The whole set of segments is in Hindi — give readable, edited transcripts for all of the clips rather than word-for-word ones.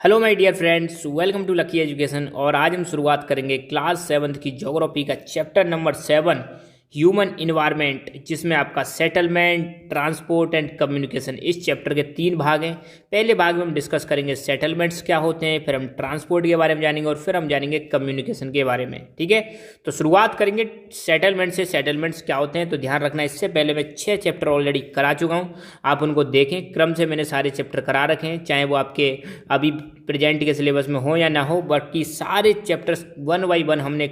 Hello my dear friends, welcome to Lucky Education. और आज हम शुरुआत करेंगे क्लास 7th की ज्योग्राफी का चैप्टर नंबर 7 ह्यूमन इन्वायरमेंट, जिसमें आपका सेटलमेंट, ट्रांसपोर्ट एंड कम्युनिकेशन। इस चैप्टर के 3 भाग हैं। पहले भाग में हम डिस्कस करेंगे सेटलमेंट्स क्या होते हैं, फिर हम ट्रांसपोर्ट के बारे में जानेंगे और फिर हम जानेंगे कम्युनिकेशन के बारे में। ठीक है, तो शुरुआत करेंगे सेटलमेंट से। सेटलमेंट्स क्या होते हैं तो ध्यान रखना, इससे पहले मैं 6 चैप्टर ऑलरेडी करा चुका हूँ, आप उनको देखें। क्रम से मैंने सारे चैप्टर करा रखे हैं, चाहे वो आपके अभी प्रेजेंट के सिलेबस में हो या ना हो, बाकी सारे चैप्टर्स 1 बाई 1 हमने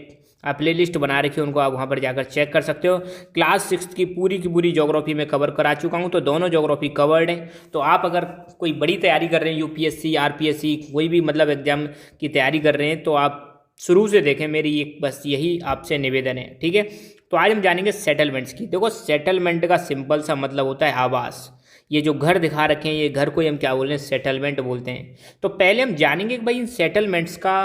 प्ले लिस्ट बना रखी है, उनको आप वहाँ पर जाकर चेक कर सकते हो। क्लास 6 की पूरी ज्योग्राफी में कवर करा चुका हूँ, तो दोनों ज्योग्राफी कवर्ड है। तो आप अगर कोई बड़ी तैयारी कर रहे हैं, यूपीएससी, आरपीएससी, कोई भी मतलब एग्जाम की तैयारी कर रहे हैं, तो आप शुरू से देखें। मेरी एक बस यही आपसे निवेदन है। ठीक है, तो आज हम जानेंगे सेटलमेंट्स की। देखो, सेटलमेंट का सिंपल सा मतलब होता है आवास। ये जो घर दिखा रखे हैं, ये घर को हम क्या बोलते हैं, सेटलमेंट बोलते हैं। तो पहले हम जानेंगे कि भाई इन सेटलमेंट्स का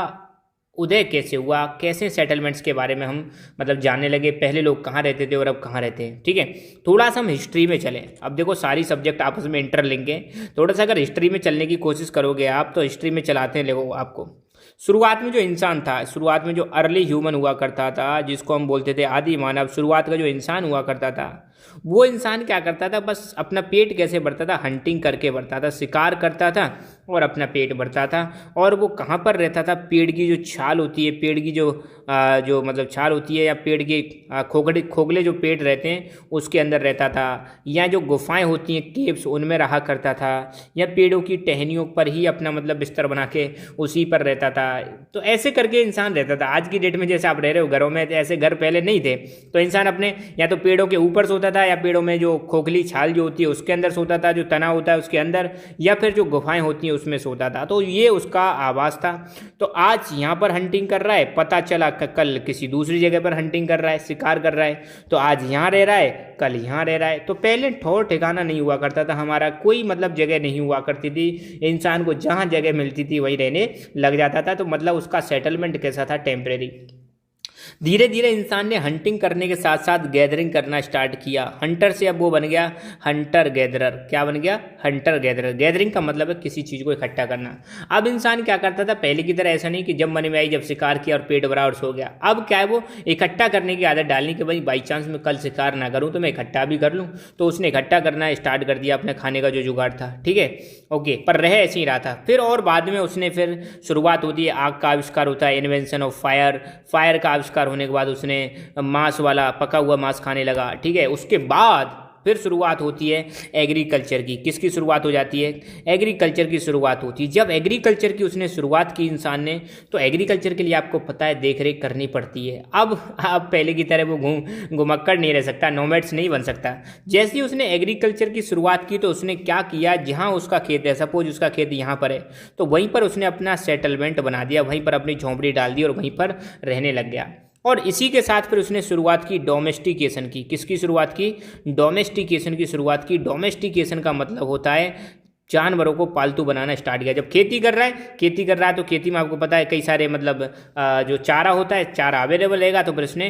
उदय कैसे हुआ, कैसे सेटलमेंट्स के बारे में हम मतलब जानने लगे, पहले लोग कहाँ रहते थे और अब कहाँ रहते हैं। ठीक है, थोड़ा सा हम हिस्ट्री में चलें। अब देखो, सारी सब्जेक्ट आपस में इंटरलिंक है। थोड़ा सा अगर हिस्ट्री में चलने की कोशिश करोगे आप, तो हिस्ट्री में चलाते हैं देखो आपको। शुरुआत में जो इंसान था, शुरुआत में जो अर्ली ह्यूमन हुआ करता था, जिसको हम बोलते थे आदि मानव, शुरुआत का जो इंसान हुआ करता था, वो इंसान क्या करता था, बस अपना पेट कैसे भरता था, हंटिंग करके भरता था, शिकार करता था और अपना पेट भरता था। और वो कहाँ पर रहता था, पेड़ की जो छाल होती है, पेड़ की जो मतलब छाल होती है, या पेड़ के खोखले जो पेड़ रहते हैं उसके अंदर रहता था, या जो गुफाएं होती हैं, केव्स, उनमें रहा करता था, या पेड़ों की टहनियों पर ही अपना मतलब बिस्तर बना के उसी पर रहता था। तो ऐसे करके इंसान रहता था। आज की डेट में जैसे आप रह रहे हो घरों में, ऐसे घर पहले नहीं थे। तो इंसान अपने या तो पेड़ों के ऊपर सोता था, या पेड़ों में जो खोखली छाल जो होती है उसके अंदर सोता था, जो तना होता है उसके अंदर, या फिर जो गुफाएं होती हैं उसमें सोता था। तो ये उसका आवास था। तो आज यहाँ पर हंटिंग कर रहा है, पता चला कल किसी दूसरी जगह पर हंटिंग कर रहा है, शिकार कर रहा है। तो आज यहाँ रह रहा है, कल यहाँ रह रहा है। तो पहले ठौर ठिकाना नहीं हुआ करता था हमारा, कोई मतलब जगह नहीं हुआ करती थी। इंसान को जहाँ जगह मिलती थी वहीं रहने लग जाता था। तो मतलब उसका सेटलमेंट कैसा था, टेम्परेरी। धीरे धीरे इंसान ने हंटिंग करने के साथ साथ गैदरिंग करना स्टार्ट किया। हंटर से अब वो बन गया हंटर गैदरर। क्या बन गया, हंटर गैदरर। गैदरिंग का मतलब है किसी चीज़ को इकट्ठा करना। अब इंसान क्या करता था, पहले की तरह ऐसा नहीं कि जब मन में आई जब शिकार किया और पेट भरा और सो गया। अब क्या है, वो इकट्ठा करने की आदत डालनी कि भाई बाई चांस मैं कल शिकार ना करूँ तो मैं इकट्ठा भी कर लूँ। तो उसने इकट्ठा करना स्टार्ट कर दिया, अपने खाने का जो जुगाड़ था। ठीक है, ओके, पर रह ऐसे ही रहा था। फिर और बाद में उसने फिर शुरुआत होती है, आग का आविष्कार होता है, इन्वेंशन ऑफ फायर। फायर का आविष्कार होने के बाद उसने मांस वाला पका हुआ मांस खाने लगा। ठीक है, उसके बाद फिर शुरुआत होती है एग्रीकल्चर की। किसकी शुरुआत हो जाती है, एग्रीकल्चर की शुरुआत होती है। जब एग्रीकल्चर की उसने शुरुआत की इंसान ने, तो एग्रीकल्चर के लिए आपको पता है देख रेख करनी पड़ती है। अब पहले की तरह वो घुमक्कड़ नहीं रह सकता, नोमैड्स नहीं बन सकता। जैसे ही उसने एग्रीकल्चर की शुरुआत की, तो उसने क्या किया, जहाँ उसका खेत है, सपोज उसका खेत यहाँ पर है, तो वहीं पर उसने अपना सेटलमेंट बना दिया, वहीं पर अपनी झोंपड़ी डाल दी और वहीं पर रहने लग गया। और इसी के साथ फिर उसने शुरुआत की डोमेस्टिकेशन की। किसकी शुरुआत की, डोमेस्टिकेशन की शुरुआत की। डोमेस्टिकेशन का मतलब होता है जानवरों को पालतू बनाना स्टार्ट किया। जब खेती कर रहा है तो खेती में आपको पता है कई सारे मतलब जो चारा होता है, चारा अवेलेबल रहेगा, तो फिर उसने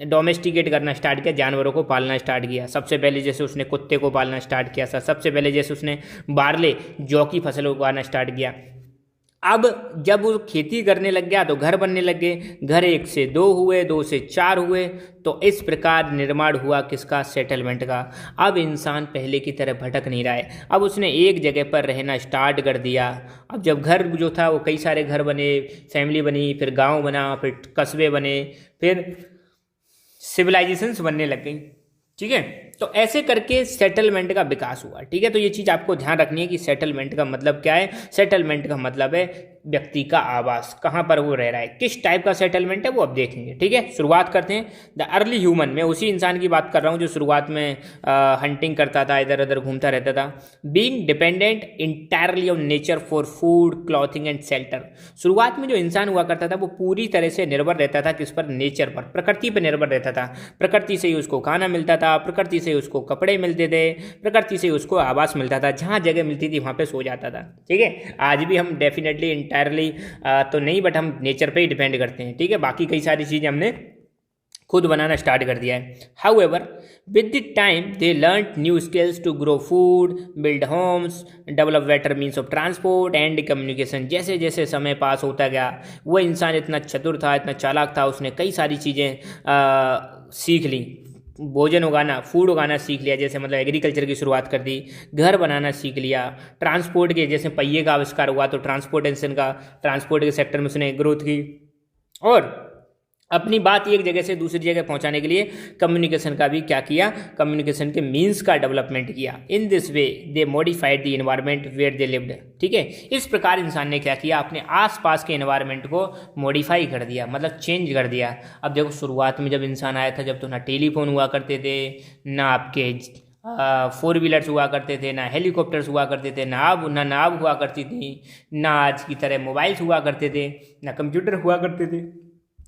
डोमेस्टिकेट करना स्टार्ट किया, जानवरों को पालना स्टार्ट किया। सबसे पहले जैसे उसने कुत्ते को पालना स्टार्ट किया, सबसे पहले जैसे उसने बारले, जौ की फसल उगाना स्टार्ट किया। अब जब वो खेती करने लग गया तो घर बनने लग गए, घर 1 से 2 हुए, 2 से 4 हुए। तो इस प्रकार निर्माण हुआ किसका, सेटलमेंट का। अब इंसान पहले की तरह भटक नहीं रहा है, अब उसने एक जगह पर रहना स्टार्ट कर दिया। अब जब घर जो था वो कई सारे घर बने, फैमिली बनी, फिर गांव बना, फिर कस्बे बने, फिर सिविलाइजेशंस बनने लग गई। ठीक है, तो ऐसे करके सेटलमेंट का विकास हुआ। ठीक है, तो ये चीज़ आपको ध्यान रखनी है कि सेटलमेंट का मतलब क्या है। सेटलमेंट का मतलब है व्यक्ति का आवास, कहाँ पर वो रह रहा है, किस टाइप का सेटलमेंट है, वो अब देखेंगे। ठीक है, शुरुआत करते हैं। द अर्ली ह्यूमन, मैं उसी इंसान की बात कर रहा हूँ जो शुरुआत में हंटिंग करता था, इधर उधर घूमता रहता था। Being dependent entirely on nature for food, clothing and shelter. शुरुआत में जो इंसान हुआ करता था वो पूरी तरह से निर्भर रहता था किस पर, नेचर पर, प्रकृति पर निर्भर रहता था। प्रकृति से ही उसको खाना मिलता था, प्रकृति से उसको कपड़े मिलते थे, प्रकृति से उसको आवास मिलता था, जहाँ जगह मिलती थी वहाँ पे सो जाता था। ठीक है, आज भी हम डेफिनेटली इंटायरली तो नहीं, बट हम नेचर पे ही डिपेंड करते हैं। ठीक है, बाकी कई सारी चीज़ें हमने खुद बनाना स्टार्ट कर दिया है। However with the time they learn new skills to grow food, build homes, develop better means of transport and communication. जैसे जैसे समय पास होता गया वो इंसान इतना चतुर था, इतना चालाक था, उसने कई सारी चीज़ें सीख ली। भोजन उगाना, फूड उगाना सीख लिया, जैसे मतलब एग्रीकल्चर की शुरुआत कर दी, घर बनाना सीख लिया, ट्रांसपोर्ट के जैसे पहिए का आविष्कार हुआ तो ट्रांसपोर्ट के सेक्टर में उसने ग्रोथ की, और अपनी बात एक जगह से दूसरी जगह पहुंचाने के लिए कम्युनिकेशन का भी क्या किया, कम्युनिकेशन के मीन्स का डेवलपमेंट किया। In this way they modified the environment where they lived. ठीक है, इस प्रकार इंसान ने क्या किया, अपने आसपास के एनवायरनमेंट को मॉडिफाई कर दिया, मतलब चेंज कर दिया। अब देखो शुरुआत में जब इंसान आया था, जब तो ना टेलीफोन हुआ करते थे, ना आपके 4 व्हीलर्स हुआ करते थे, ना हेलीकॉप्टर्स हुआ करते थे, ना नाव हुआ करती थी, ना आज की तरह मोबाइल्स हुआ करते थे, ना कंप्यूटर हुआ करते थे।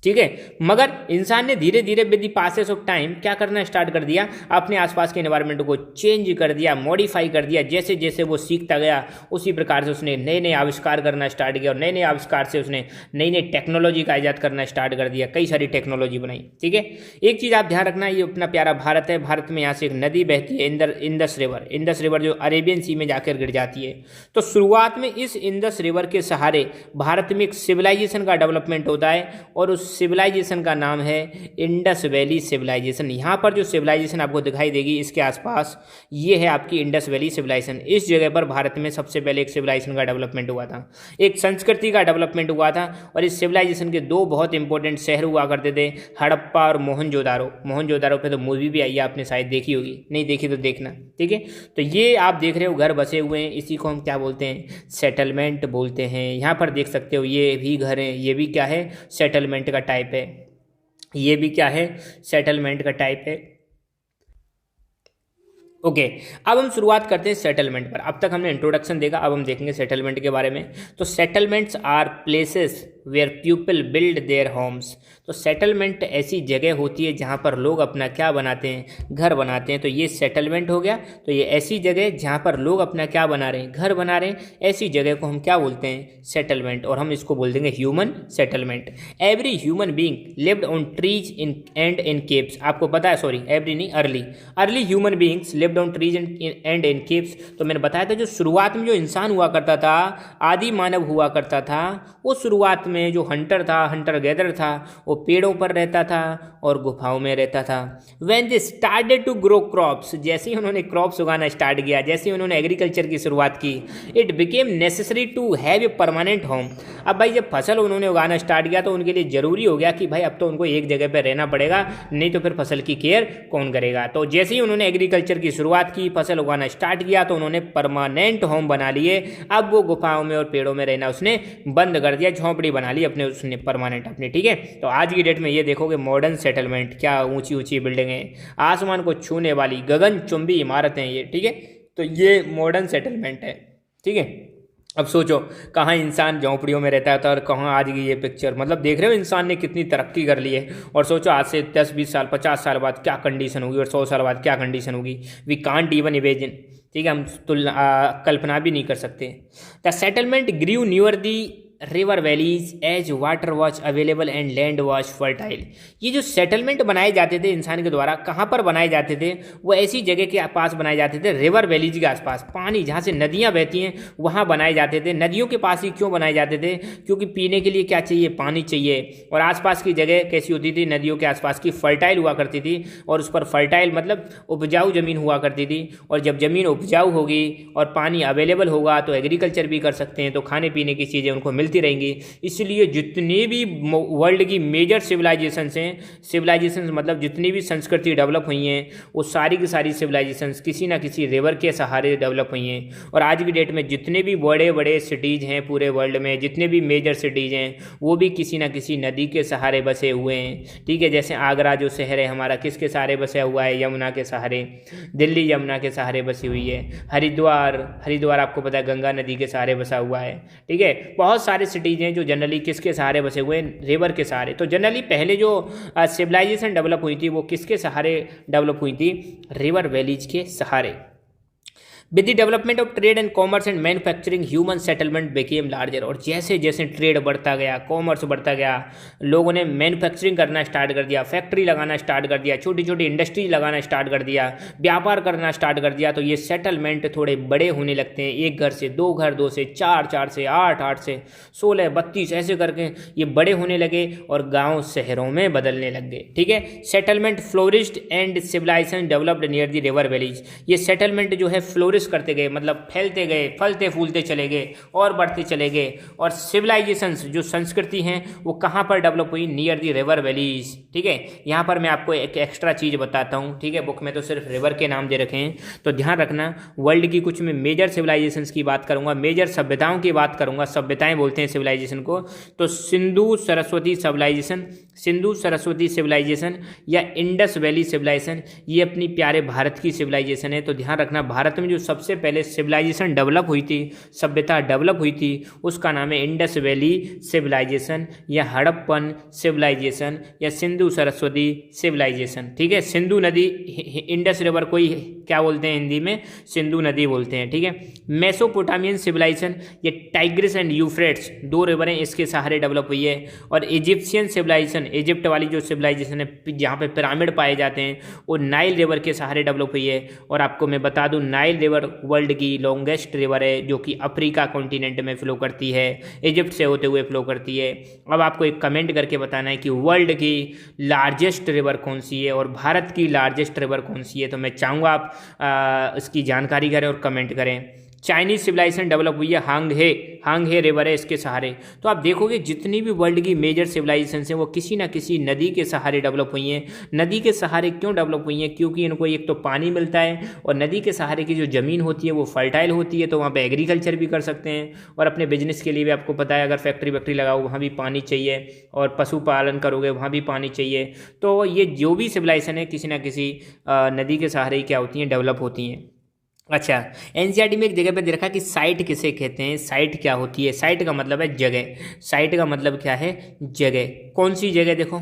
ठीक है, मगर इंसान ने धीरे धीरे with the passes of time क्या करना स्टार्ट कर दिया, अपने आसपास के एनवायरनमेंट को चेंज कर दिया, मॉडिफाई कर दिया। जैसे जैसे वो सीखता गया उसी प्रकार से उसने नए नए आविष्कार करना स्टार्ट किया, और नए नए आविष्कार से उसने नई नई टेक्नोलॉजी का ईजाद करना स्टार्ट कर दिया, कई सारी टेक्नोलॉजी बनाई। ठीक है, एक चीज़ आप ध्यान रखना, ये अपना प्यारा भारत है, भारत में यहाँ से एक नदी बहती है, इंडस रिवर जो अरेबियन सी में जाकर गिर जाती है। तो शुरुआत में इस इंडस रिवर के सहारे भारत में एक सिविलाइजेशन का डेवलपमेंट होता है, और उस सिविलाइजेशन का नाम है इंडस वैली सिविलाइजेशन। यहाँ पर जो सिविलाइजेशन आपको दिखाई देगी इसके आसपास, ये है आपकी इंडस वैली सिविलाइजेशन। इस जगह पर भारत में सबसे पहले एक सिविलाइजेशन का डेवलपमेंट हुआ था, एक संस्कृति का डेवलपमेंट हुआ था। और इस सिविलाइजेशन के 2 बहुत इंपॉर्टेंट शहर हुआ करते थे, हड़प्पा और मोहनजोदारो पे तो मूवी भी आई है, आपने शायद देखी होगी, नहीं देखी तो देखना। ठीक है, तो ये आप देख रहे हो घर बसे हुए हैं, इसी को हम क्या बोलते हैं, सेटलमेंट बोलते हैं। यहाँ पर देख सकते हो ये भी घर हैं, ये भी क्या है, सेटलमेंट का टाइप है, ये भी क्या है, सेटलमेंट का टाइप है। ओके, अब हम शुरुआत करते हैं सेटलमेंट पर। अब तक हमने इंट्रोडक्शन देखा, अब हम देखेंगे सेटलमेंट के बारे में। तो settlements are places where people build their homes. तो सेटलमेंट ऐसी जगह होती है जहाँ पर लोग अपना क्या बनाते हैं, घर बनाते हैं। तो ये सेटलमेंट हो गया। तो ये ऐसी जगह जहाँ पर लोग अपना क्या बना रहे हैं, घर बना रहे हैं, ऐसी जगह को हम क्या बोलते हैं, सेटलमेंट। और हम इसको बोल देंगे human settlement. Every human being lived on trees and in caves. आपको पता है, सॉरी एवरी नहीं, early human beings lived on trees and in caves. तो मैंने बताया था जो शुरुआत में जो इंसान हुआ करता था, आदि मानव हुआ करता था, वो शुरुआत में जो हंटर गैदर था, वो पेड़ों पर रहता था और गुफाओं में रहता था। When they started to grow crops, जैसे ही उन्होंने क्रॉप्स उगाना स्टार्ट किया, जैसे ही उन्होंने एग्रीकल्चर की शुरुआत की, it became necessary to have a permanent home. अब भाई जब फसल उन्होंने उगाना स्टार्ट किया तो उनके लिए जरूरी हो गया कि भाई अब तो उनको एक जगह पर रहना पड़ेगा, नहीं तो फिर फसल की केयर कौन करेगा। तो जैसे ही उन्होंने एग्रीकल्चर की शुरुआत की, फसल उगाना स्टार्ट किया, तो उन्होंने परमानेंट होम बना लिए। अब वो गुफाओं में और पेड़ों में रहना उसने बंद कर दिया, झोंपड़ी बना ली अपने उसने परमानेंट अपने। ठीक है, तो आज की डेट में ये देखोगे मॉडर्न सेटलमेंट, क्या ऊंची ऊंची बिल्डिंगें, आसमान को छूने वाली गगनचुंबी इमारतें ये। ठीक है, तो ये मॉडर्न सेटलमेंट है। ठीक है, अब सोचो कहाँ इंसान झोंपड़ियों में रहता था और कहाँ आज की ये पिक्चर। मतलब देख रहे हो इंसान ने कितनी तरक्की कर ली है। और सोचो आज से 10-20 साल 50 साल बाद क्या कंडीशन होगी, और 100 साल बाद क्या कंडीशन होगी। We can't even imagine. ठीक है, हम कल्पना भी नहीं कर सकते। The settlement grew nearer the river valleys as water was available and land was fertile. ये जो सेटलमेंट बनाए जाते थे इंसान के द्वारा, कहाँ पर बनाए जाते थे, वो ऐसी जगह के पास बनाए जाते थे, रिवर वैलीज के आसपास, पानी जहाँ से नदियाँ बहती हैं वहाँ बनाए जाते थे। नदियों के पास ही क्यों बनाए जाते थे, क्योंकि पीने के लिए क्या चाहिए, पानी चाहिए। और आसपास की जगह कैसी होती थी, नदियों के आसपास की फर्टाइल हुआ करती थी, और उस पर फर्टाइल मतलब उपजाऊ जमीन हुआ करती थी। और जब जमीन उपजाऊ होगी और पानी अवेलेबल होगा तो एग्रीकल्चर भी कर सकते हैं, तो खाने पीने की चीज़ें उनको मिलती रहेंगी। इसलिए जितनी भी वर्ल्ड की मेजर सिविलाइजेशंस हैं, सिविलाइजेशंस मतलब जितनी भी संस्कृति डेवलप हुई हैं, वो सारी की सारी सिविलाइजेशंस किसी ना किसी रिवर के सहारे डेवलप हुई हैं। और आज की डेट में जितने भी बड़े बड़े सिटीज़ हैं पूरे वर्ल्ड में, जितने भी मेजर सिटीज़ हैं, वो भी किसी ना किसी नदी के सहारे बसे हुए हैं। ठीक है, जैसे आगरा जो शहर है हमारा किसके सहारे बसा हुआ है, यमुना के सहारे। दिल्ली यमुना के सहारे बसी हुई है। हरिद्वार आपको पता है गंगा नदी के सहारे बसा हुआ है। ठीक है, बहुत सारे सिटीज़ हैं जो जनरली किसके सहारे बसे हुए हैं, रिवर के सहारे। तो जनरली पहले जो सिविलाइजेशन डेवलप हुई थी वो किसके सहारे डेवलप हुई थी, रिवर वैलीज के सहारे। With the development of trade and commerce and manufacturing human settlement became larger. और जैसे जैसे ट्रेड बढ़ता गया, कॉमर्स बढ़ता गया, लोगों ने मैन्युफैक्चरिंग करना स्टार्ट कर दिया, फैक्ट्री लगाना स्टार्ट कर दिया, छोटी छोटी इंडस्ट्रीज लगाना स्टार्ट कर दिया, व्यापार करना स्टार्ट कर दिया, तो ये सेटलमेंट थोड़े बड़े होने लगते हैं। एक घर से दो घर, दो से चार, चार से आठ, आठ से 16, 32 ऐसे करके ये बड़े होने लगे और गाँव शहरों में बदलने लग गए। ठीक है, settlement flourished and civilisation developed near the river valleys. ये सेटलमेंट जो है फ्लोरिश करते गए, मतलब फैलते गए, फलते फूलते चले गए और बढ़ते चले गए। और सिविलाइजेशंस जो संस्कृति हैं वो कहाँ पर डेवलप हुई? Near the river valleys. ठीक है, यहाँ पर मैं आपको एक एक्स्ट्रा चीज़ बताता हूँ। ठीक है, बुक में तो सिर्फ रिवर के नाम दे रखे हैं, तो ध्यान रखना। वर्ल्ड की कुछ मैं मेजर सिविलाइजेशंस की बात करूँगा, मेजर सभ्यताओं की बात करूँगा। सभ्यताएं बोलते हैं सिविलाइजेशन को, तो सिंधु सरस्वती सिविलाइजेशन, सिंधु सरस्वती सिविलाइजेशन या इंडस वैली सिविलाइजेशन, ये अपनी प्यारे भारत की सिविलाइजेशन है। तो ध्यान रखना, भारत में जो सबसे पहले सिविलाइजेशन डेवलप हुई थी, सभ्यता डेवलप हुई थी, उसका नाम है इंडस वैली सिविलाइजेशन या हड़प्पन सिविलाइजेशन या सिंधु सरस्वती सिविलाइजेशन। ठीक है, सिंधु नदी, इंडस रिवर को ही क्या बोलते हैं हिंदी में? सिंधु नदी बोलते हैं। ठीक है, मेसोपोटामियन सिविलाइजेशन, ये टाइग्रिस एंड यूफ्रेट्स दो रिवर हैं, इसके सहारे डेवलप हुई है। और इजिप्शियन सिविलाइजेशन, इजिप्ट वाली जो सिविलाइजेशन है जहाँ पे पिरामिड पाए जाते हैं, वो नाइल रिवर के सहारे डेवलप हुई है। और आपको मैं बता दूं, नाइल रिवर वर्ल्ड की लॉन्गेस्ट रिवर है, जो कि अफ्रीका कॉन्टिनेंट में फ्लो करती है, इजिप्ट से होते हुए फ्लो करती है। अब आपको एक कमेंट करके बताना है कि वर्ल्ड की लार्जेस्ट रिवर कौन सी है और भारत की लार्जेस्ट रिवर कौन सी है। तो मैं चाहूँगा आप इसकी जानकारी करें और कमेंट करें। चाइनीज सिविलाइजेशन डेवलप हुई है, हांगहे रिवर है इसके सहारे। तो आप देखोगे जितनी भी वर्ल्ड की मेजर सिविलाइजेशन हैं वो किसी ना किसी नदी के सहारे डेवलप हुई हैं। नदी के सहारे क्यों डेवलप हुई हैं? क्योंकि इनको एक तो पानी मिलता है और नदी के सहारे की जो ज़मीन होती है वो फर्टाइल होती है, तो वहाँ पे एग्रीकल्चर भी कर सकते हैं। और अपने बिजनेस के लिए भी आपको पता है, अगर फैक्ट्री वैक्ट्री लगाओ वहाँ भी पानी चाहिए, और पशुपालन करोगे वहाँ भी पानी चाहिए। तो ये जो भी सिविलाइजेशन है किसी ना किसी नदी के सहारे ही क्या होती हैं? डेवलप होती हैं। अच्छा, एनसीईआरटी में एक जगह पे दे रखा कि साइट किसे कहते हैं? साइट क्या होती है? साइट का मतलब है जगह। साइट का मतलब क्या है? जगह। कौन सी जगह? देखो,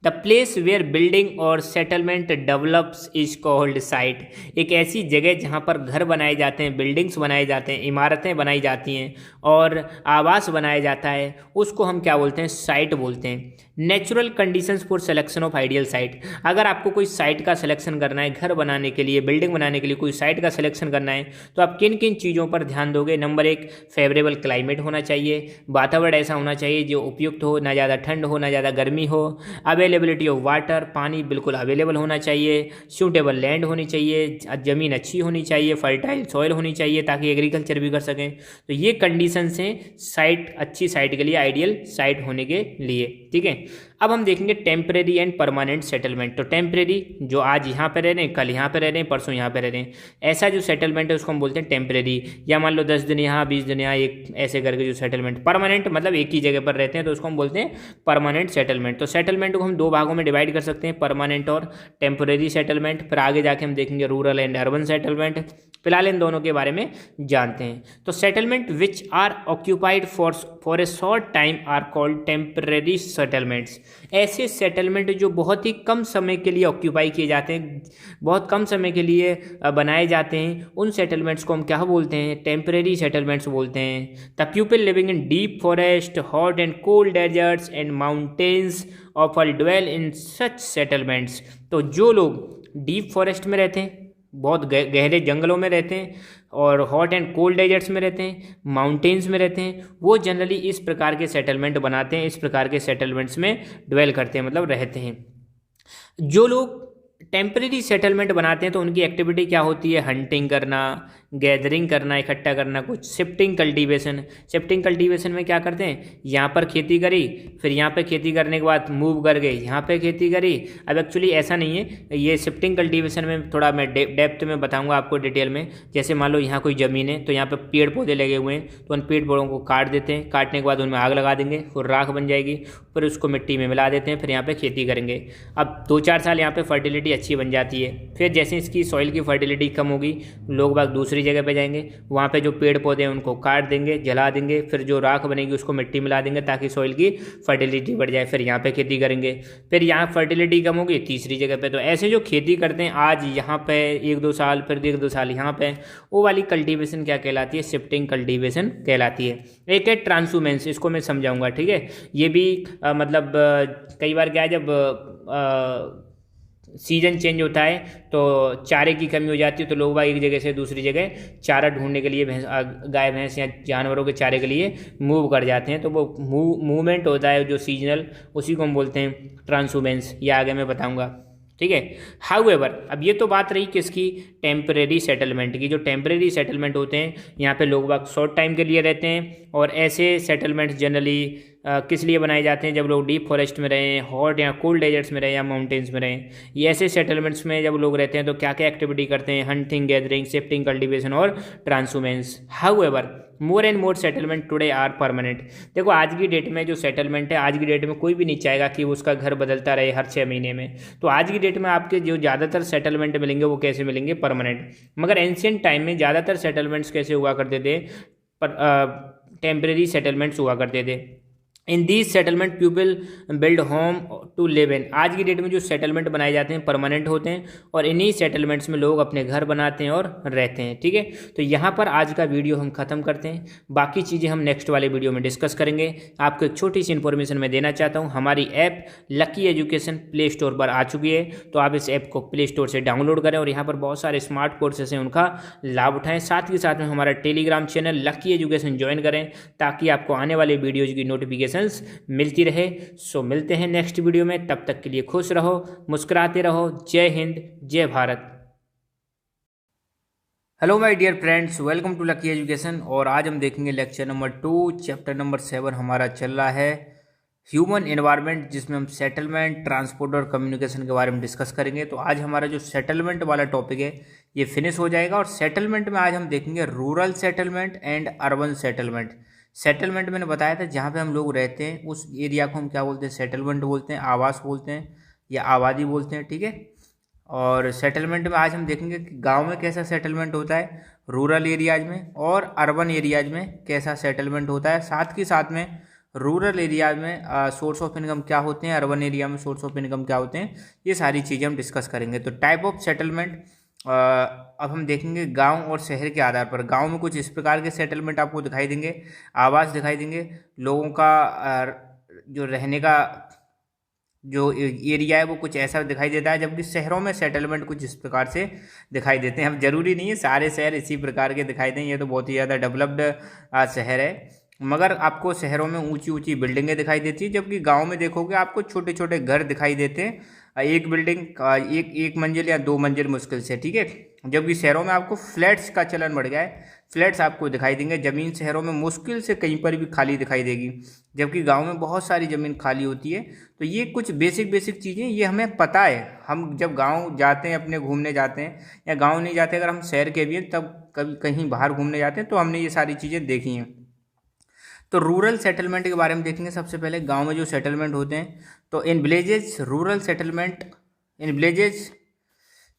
द प्लेस वेयर बिल्डिंग और settlement develops is called site. एक ऐसी जगह जहाँ पर घर बनाए जाते हैं, बिल्डिंग्स बनाए जाते हैं, इमारतें बनाई जाती हैं और आवास बनाया जाता है, उसको हम क्या बोलते हैं? साइट बोलते हैं। Natural conditions for selection of ideal site. अगर आपको कोई साइट का सिलेक्शन करना है, घर बनाने के लिए, बिल्डिंग बनाने के लिए कोई साइट का सिलेक्शन करना है, तो आप किन किन चीज़ों पर ध्यान दोगे? नंबर 1, फेवरेबल क्लाइमेट होना चाहिए, वातावरण ऐसा होना चाहिए जो उपयुक्त हो, ना ज़्यादा ठंड हो ना ज़्यादा गर्मी हो। अवेलेबिलिटी ऑफ वाटर, पानी बिल्कुल अवेलेबल होना चाहिए। सूटेबल लैंड होनी चाहिए, ज़मीन अच्छी होनी चाहिए, फर्टाइल सॉइल होनी चाहिए ताकि एग्रीकल्चर भी कर सकें। तो ये कंडीशंस हैं साइट, अच्छी साइट के लिए, आइडियल साइट होने के लिए। ठीक है, अब हम देखेंगे टेम्परेरी एंड परमानेंट सेटलमेंट। तो टेम्परेरी जो आज यहाँ पे रह रहे हैं, कल यहाँ पे रह रहे हैं, परसों यहाँ पे रह रहे हैं, ऐसा जो सेटलमेंट है उसको हम बोलते हैं टेम्परेरी। या मान लो 10 दिन यहाँ, 20 दिन यहाँ, एक ऐसे करके जो सेटलमेंट। परमानेंट मतलब एक ही जगह पर रहते हैं, तो उसको हम बोलते हैं परमानेंट सेटलमेंट। तो सेटलमेंट को हम दो भागों में डिवाइड कर सकते हैं, परमानेंट और टेम्परेरी सेटलमेंट। फिर आगे जाके हम देखेंगे रूरल एंड अर्बन सेटलमेंट। फिलहाल इन दोनों के बारे में जानते हैं। तो settlement which are occupied for a short time are called temporary settlements. ऐसे सेटलमेंट जो बहुत ही कम समय के लिए ऑक्यूपाई किए जाते हैं, बहुत कम समय के लिए बनाए जाते हैं, उन सेटलमेंट्स को हम क्या बोलते हैं? टेम्परेरी सेटलमेंट्स बोलते हैं। The people living in deep forest, hot and cold deserts and mountains often dwell in such settlements. तो जो लोग डीप फॉरेस्ट में रहते हैं, बहुत गहरे जंगलों में रहते हैं, और हॉट एंड कोल्ड डेजर्ट्स में रहते हैं, माउंटेन्स में रहते हैं, वो जनरली इस प्रकार के सेटलमेंट बनाते हैं, इस प्रकार के सेटलमेंट्स में ड्वेल करते हैं, मतलब रहते हैं। जो लोग टेम्परेरी सेटलमेंट बनाते हैं तो उनकी एक्टिविटी क्या होती है? हंटिंग करना, गैदरिंग करना, इकट्ठा करना कुछ। शिफ्टिंग कल्टीवेशन, शिफ्टिंग कल्टीवेशन में क्या करते हैं? यहाँ पर खेती करी, फिर यहाँ पे खेती करने के बाद मूव कर गए, यहाँ पे खेती करी। अब एक्चुअली ऐसा नहीं है, ये शिफ्टिंग कल्टीवेशन में थोड़ा मैं डेप्थ में बताऊँगा आपको डिटेल में। जैसे मान लो यहाँ कोई ज़मीन है, तो यहाँ पर पेड़ पौधे लगे हुए हैं, तो उन पेड़ पौधों को काट देते हैं, काटने के बाद उनमें आग लगा देंगे, फिर राख बन जाएगी, फिर उसको मिट्टी में मिला देते हैं, फिर यहाँ पर खेती करेंगे। अब 2-4 साल यहाँ पर फर्टिलिटी अच्छी बन जाती है। फिर जैसे इसकी सॉइल की फर्टिलिटी कम होगी, लोग बाग दूसरी तीसरी जगह पे जाएंगे, वहाँ पे जो पेड़ पौधे हैं उनको काट देंगे, जला देंगे, फिर जो राख बनेगी उसको मिट्टी मिला देंगे ताकि सॉइल की फर्टिलिटी बढ़ जाए, फिर यहाँ पे खेती करेंगे, फिर यहाँ फर्टिलिटी कम होगी तीसरी जगह पे। तो ऐसे जो खेती करते हैं आज यहाँ पे 1-2 साल, फिर 1-2 साल यहाँ पे, वो वाली कल्टीवेशन क्या कहलाती है? शिफ्टिंग कल्टीवेशन कहलाती है। एक है ट्रांसहुमेंस, इसको मैं समझाऊंगा, ठीक है। ये भी मतलब कई बार क्या है, जब सीजन चेंज होता है तो चारे की कमी हो जाती है, तो लोग एक जगह से दूसरी जगह चारा ढूंढने के लिए गाय भैंस या जानवरों के चारे के लिए मूव कर जाते हैं। तो वो मूवमेंट होता है जो सीजनल, उसी को हम बोलते हैं ट्रांसहुमेंस। ये आगे मैं बताऊंगा, ठीक है। हाउएवर, अब ये तो बात रही किसकी? टेम्परेरी सेटलमेंट की। जो टेम्परेरी सेटलमेंट होते हैं, यहाँ पे लोग बाग शॉर्ट टाइम के लिए रहते हैं, और ऐसे सेटलमेंट्स जनरली किस लिए बनाए जाते हैं? जब लोग डीप फॉरेस्ट में रहें, हॉट या कोल्ड डेजर्ट्स में रहें, या माउंटेन्स में रहें। ये ऐसे सेटलमेंट्स में जब लोग रहते हैं तो क्या क्या एक्टिविटी करते हैं? हंटिंग, गैदरिंग, शिफ्टिंग, कल्टीवेशन और transhumance. However, more and more settlement today are permanent. देखो आज की डेट में जो सेटलमेंट है, आज की डेट में कोई भी नहीं चाहेगा कि उसका घर बदलता रहे हर 6 महीने में। तो आज की डेट में आपके जो ज़्यादातर सेटलमेंट मिलेंगे वो कैसे मिलेंगे? परमानेंट। मगर एंशियंट टाइम में ज़्यादातर सेटलमेंट्स कैसे हुआ करते थे? टेम्परेरी सेटलमेंट्स हुआ करते थे। In these settlement people build home to live in. आज की डेट में जो सेटलमेंट बनाए जाते हैं परमानेंट होते हैं, और इन्हीं सेटलमेंट्स में लोग अपने घर बनाते हैं और रहते हैं, ठीक है। तो यहाँ पर आज का वीडियो हम ख़त्म करते हैं, बाकी चीज़ें हम नेक्स्ट वाले वीडियो में डिस्कस करेंगे। आपको एक छोटी सी इन्फॉर्मेशन मैं देना चाहता हूँ, हमारी app lucky education play store पर आ चुकी है, तो आप इस ऐप को प्ले स्टोर से डाउनलोड करें और यहाँ पर बहुत सारे स्मार्ट कोर्सेस हैं उनका लाभ उठाएं। साथ ही साथ में हमारा Telegram channel lucky education join करें ताकि आपको आने वाले वीडियोज़ की नोटिफिकेशन मिलती रहे। सो मिलते हैं नेक्स्ट वीडियो में, तब तक के लिए खुश रहो, मुस्कुराते रहो। जय हिंद, जय Bharat. Hello my dear friends, welcome to Lucky Education. और आज हम देखेंगे लेक्चर नंबर 2, चैप्टर नंबर 7 हमारा चल रहा है ह्यूमन एनवायरनमेंट, जिसमें हम सेटलमेंट, ट्रांसपोर्ट और कम्युनिकेशन के बारे में डिस्कस करेंगे। तो आज हमारा जो सेटलमेंट वाला टॉपिक है ये फिनिश हो जाएगा, और सेटलमेंट में आज हम देखेंगे rural settlement and urban settlement. Settlement मैंने बताया था जहाँ पे हम लोग रहते हैं उस एरिया को हम क्या बोलते हैं? सेटलमेंट बोलते हैं, आवास बोलते हैं या आबादी बोलते हैं, ठीक है। और सेटलमेंट में आज हम देखेंगे कि गांव में कैसा सेटलमेंट होता है, रूरल एरियाज में, और अर्बन एरियाज में कैसा सेटलमेंट होता है। साथ ही साथ में रूरल एरियाज में सोर्स ऑफ इनकम क्या होते हैं, अर्बन एरिया में सोर्स ऑफ इनकम क्या होते हैं, ये सारी चीज़ें हम डिस्कस करेंगे। तो टाइप ऑफ सेटलमेंट अब हम देखेंगे गांव और शहर के आधार पर। गांव में कुछ इस प्रकार के सेटलमेंट आपको दिखाई देंगे, आवास दिखाई देंगे, लोगों का जो रहने का जो एरिया है वो कुछ ऐसा दिखाई देता है, जबकि शहरों में सेटलमेंट कुछ इस प्रकार से दिखाई देते हैं। अब जरूरी नहीं है सारे शहर इसी प्रकार के दिखाई दें, ये तो बहुत ही ज़्यादा डेवलप्ड शहर है, मगर आपको शहरों में ऊंची ऊंची बिल्डिंगें दिखाई देती है, जबकि गांव में देखोगे आपको छोटे छोटे घर दिखाई देते हैं, एक बिल्डिंग एक मंजिल या 2 मंजिल मुश्किल से, ठीक है। जबकि शहरों में आपको फ्लैट्स का चलन बढ़ गया है, फ्लैट्स आपको दिखाई देंगे। ज़मीन शहरों में मुश्किल से कहीं पर भी खाली दिखाई देगी, जबकि गांव में बहुत सारी ज़मीन खाली होती है। तो ये कुछ बेसिक चीज़ें ये हमें पता है। हम जब गांव जाते हैं, अपने घूमने जाते हैं, या गांव नहीं जाते, अगर हम शहर के भी हैं तब कभी कहीं बाहर घूमने जाते हैं तो हमने ये सारी चीज़ें देखी हैं। तो रूरल सेटलमेंट के बारे में देखेंगे। सबसे पहले गांव में जो सेटलमेंट होते हैं, तो in villages rural settlement, in villages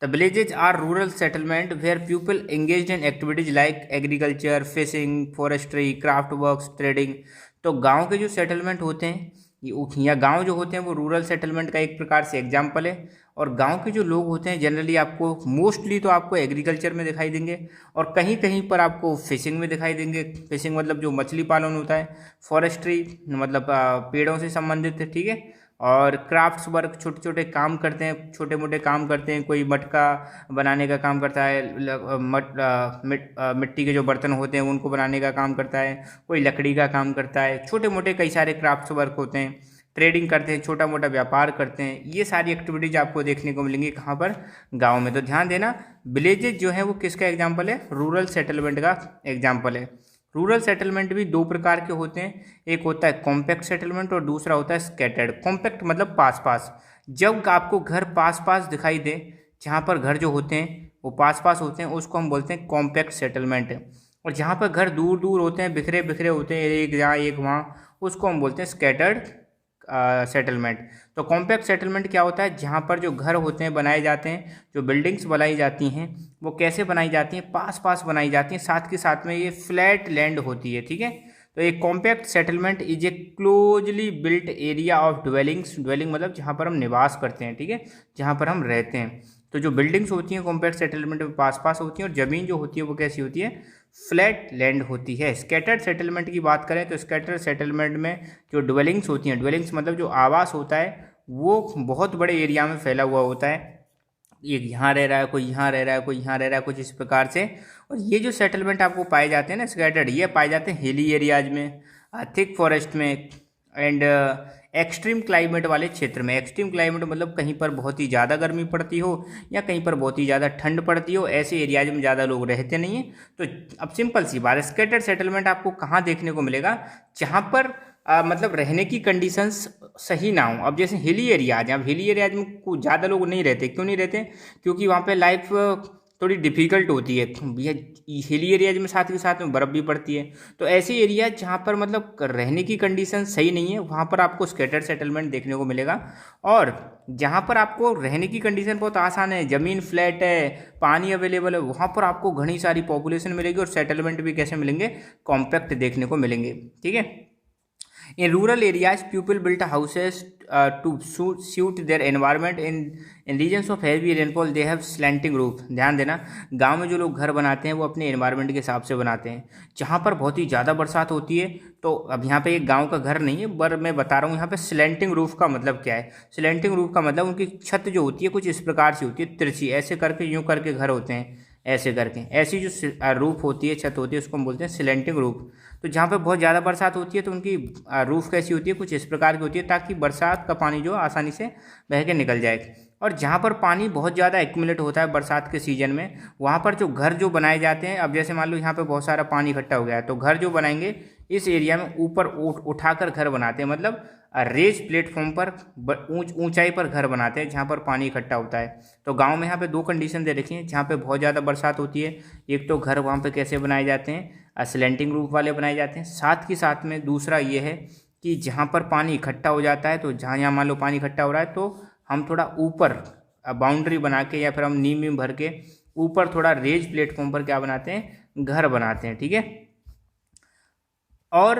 the villages are rural settlement where people engaged in activities like agriculture, fishing, forestry, craft works, trading. तो गांव के जो सेटलमेंट होते हैं या गांव जो होते हैं वो रूरल सेटलमेंट का एक प्रकार से एग्जाम्पल है। और गांव के जो लोग होते हैं जनरली आपको मोस्टली तो आपको एग्रीकल्चर में दिखाई देंगे, और कहीं कहीं पर आपको फिशिंग में दिखाई देंगे। फिशिंग मतलब जो मछली पालन होता है, फॉरेस्ट्री मतलब पेड़ों से संबंधित है, ठीक है। और क्राफ्ट्स वर्क, छोटे छोटे काम करते हैं, छोटे मोटे काम करते हैं। कोई मटका बनाने का काम करता है, मिट्टी के जो बर्तन होते हैं उनको बनाने का काम करता है, कोई लकड़ी का काम करता है, छोटे मोटे कई सारे क्राफ्ट्स वर्क होते हैं। ट्रेडिंग करते हैं, छोटा मोटा व्यापार करते हैं। ये सारी एक्टिविटीज आपको देखने को मिलेंगी कहाँ पर? गांव में। तो ध्यान देना, विलेजेज जो है वो किसका एग्जाम्पल है? रूरल सेटलमेंट का एग्जाम्पल है। रूरल सेटलमेंट भी 2 प्रकार के होते हैं, एक होता है कॉम्पैक्ट सेटलमेंट और दूसरा होता है स्कैटर्ड। कॉम्पैक्ट मतलब पास पास, जब आपको घर पास पास दिखाई दे, जहाँ पर घर जो होते हैं वो पास पास होते हैं, उसको हम बोलते हैं कॉम्पैक्ट सेटलमेंट। और जहाँ पर घर दूर दूर होते हैं, बिखरे बिखरे होते हैं, एक यहाँ एक वहाँ, उसको हम बोलते हैं स्कैटर्ड सेटलमेंट। तो कॉम्पैक्ट सेटलमेंट क्या होता है, जहाँ पर जो घर होते हैं बनाए जाते हैं, जो बिल्डिंग्स बनाई जाती हैं वो कैसे बनाई जाती हैं, पास पास बनाई जाती हैं, साथ के साथ में ये फ्लैट लैंड होती है, ठीक है। तो एक compact settlement is a closely built area of dwellings, dwelling मतलब जहाँ पर हम निवास करते हैं, ठीक है, जहाँ पर हम रहते हैं। तो जो बिल्डिंग्स होती हैं कॉम्पैक्ट सेटलमेंट में पास पास होती हैं, और ज़मीन जो होती है वो कैसी होती है, फ्लैट लैंड होती है। स्कैटर्ड सेटलमेंट की बात करें तो स्कैटर्ड सेटलमेंट में जो ड्वेलिंग्स होती हैं, ड्वेलिंग्स मतलब जो आवास होता है वो बहुत बड़े एरिया में फैला हुआ होता है, एक यहाँ रह रहा है, कोई यहाँ रह रहा है, कोई यहाँ रह रहा है, कुछ इस प्रकार से। और ये जो सेटलमेंट आपको पाए जाते हैं ना स्कैटर्ड, ये पाए जाते हैं हिली एरियाज में, थिक फॉरेस्ट में, एंड एक्सट्रीम क्लाइमेट वाले क्षेत्र में। एक्सट्रीम क्लाइमेट मतलब कहीं पर बहुत ही ज़्यादा गर्मी पड़ती हो या कहीं पर बहुत ही ज़्यादा ठंड पड़ती हो, ऐसे एरियाज में ज़्यादा लोग रहते नहीं हैं। तो अब सिंपल सी बात है, स्कैटर्ड सेटलमेंट आपको कहाँ देखने को मिलेगा, जहाँ पर मतलब रहने की कंडीशंस सही ना हो। अब जैसे हिली एरियाज, अब हिली एरियाज में कुछ ज़्यादा लोग नहीं रहते, क्यों नहीं रहते, क्योंकि वहाँ पे लाइफ थोड़ी डिफ़िकल्ट होती है। भैया हिली एरियाज में साथ के साथ में बर्फ़ भी पड़ती है। तो ऐसे एरिया जहाँ पर मतलब रहने की कंडीशन सही नहीं है, वहाँ पर आपको स्कैटर्ड सेटलमेंट देखने को मिलेगा। और जहाँ पर आपको रहने की कंडीशन बहुत आसान है, ज़मीन फ्लैट है, पानी अवेलेबल है, वहाँ पर आपको घनी सारी पॉपुलेशन मिलेगी और सेटलमेंट भी कैसे मिलेंगे, कॉम्पैक्ट देखने को मिलेंगे, ठीक है। In rural areas, people built houses to suit their environment. In regions of heavy rainfall, they have slanting roof. ध्यान देना, गांव में जो लोग घर बनाते हैं वो अपने एनवायरनमेंट के हिसाब से बनाते हैं। जहाँ पर बहुत ही ज़्यादा बरसात होती है, तो अब यहाँ पे एक गांव का घर नहीं है, पर मैं बता रहा हूँ यहाँ पे स्लैंटिंग रूफ का मतलब क्या है। स्लैंटिंग रूफ का मतलब उनकी छत जो होती है कुछ इस प्रकार से होती है, तिरछी, ऐसे करके यूँ करके घर होते हैं, ऐसे करके। ऐसी जो रूफ होती है, छत होती है, उसको हम बोलते हैं स्लैंटिंग रूफ। तो जहाँ पे बहुत ज़्यादा बरसात होती है तो उनकी रूफ कैसी होती है, कुछ इस प्रकार की होती है, ताकि बरसात का पानी जो आसानी से बह के निकल जाए। और जहाँ पर पानी बहुत ज़्यादा एक्यूमुलेट होता है बरसात के सीजन में, वहाँ पर जो घर जो बनाए जाते हैं, अब जैसे मान लो यहाँ पे बहुत सारा पानी इकट्ठा हो गया है, तो घर जो बनाएंगे इस एरिया में ऊपर उठाकर घर बनाते हैं, मतलब रेज प्लेटफॉर्म पर ऊंचाई पर घर बनाते हैं जहाँ पर पानी इकट्ठा होता है। तो गांव में यहाँ पे दो कंडीशन दे रखी हैं, जहाँ पे बहुत ज़्यादा बरसात होती है, एक तो घर वहाँ पे कैसे बनाए जाते हैं, स्लैंटिंग रूफ वाले बनाए जाते हैं। साथ ही साथ में दूसरा ये है कि जहाँ पर पानी इकट्ठा हो जाता है, तो जहाँ यहाँ मान लो पानी इकट्ठा हो रहा है, तो हम थोड़ा ऊपर बाउंड्री बना के या फिर हम नीम वीम भर के ऊपर थोड़ा रेज प्लेटफॉर्म पर क्या बनाते हैं, घर बनाते हैं, ठीक है। और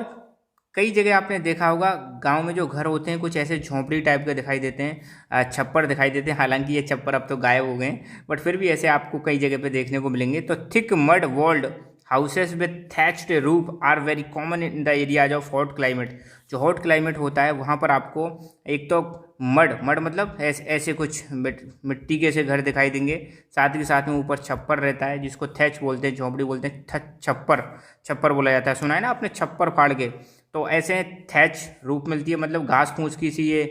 कई जगह आपने देखा होगा गांव में जो घर होते हैं कुछ ऐसे झोंपड़ी टाइप के दिखाई देते हैं, छप्पर दिखाई देते हैं। हालांकि ये छप्पर अब तो गायब हो गए हैं, बट फिर भी ऐसे आपको कई जगह पे देखने को मिलेंगे। तो thick mud walled houses with thatched roof are very common in the areas of hot climate. जो हॉट क्लाइमेट होता है वहाँ पर आपको एक तो मड मतलब ऐसे कुछ मिट्टी के से घर दिखाई देंगे, साथ ही साथ में ऊपर छप्पर रहता है जिसको थैच बोलते हैं, झोंपड़ी बोलते हैं, छप्पर बोला जाता है। सुना है ना आपने, छप्पर फाड़ के। तो ऐसे थैच रूफ मिलती है, मतलब घास फूस की सी ये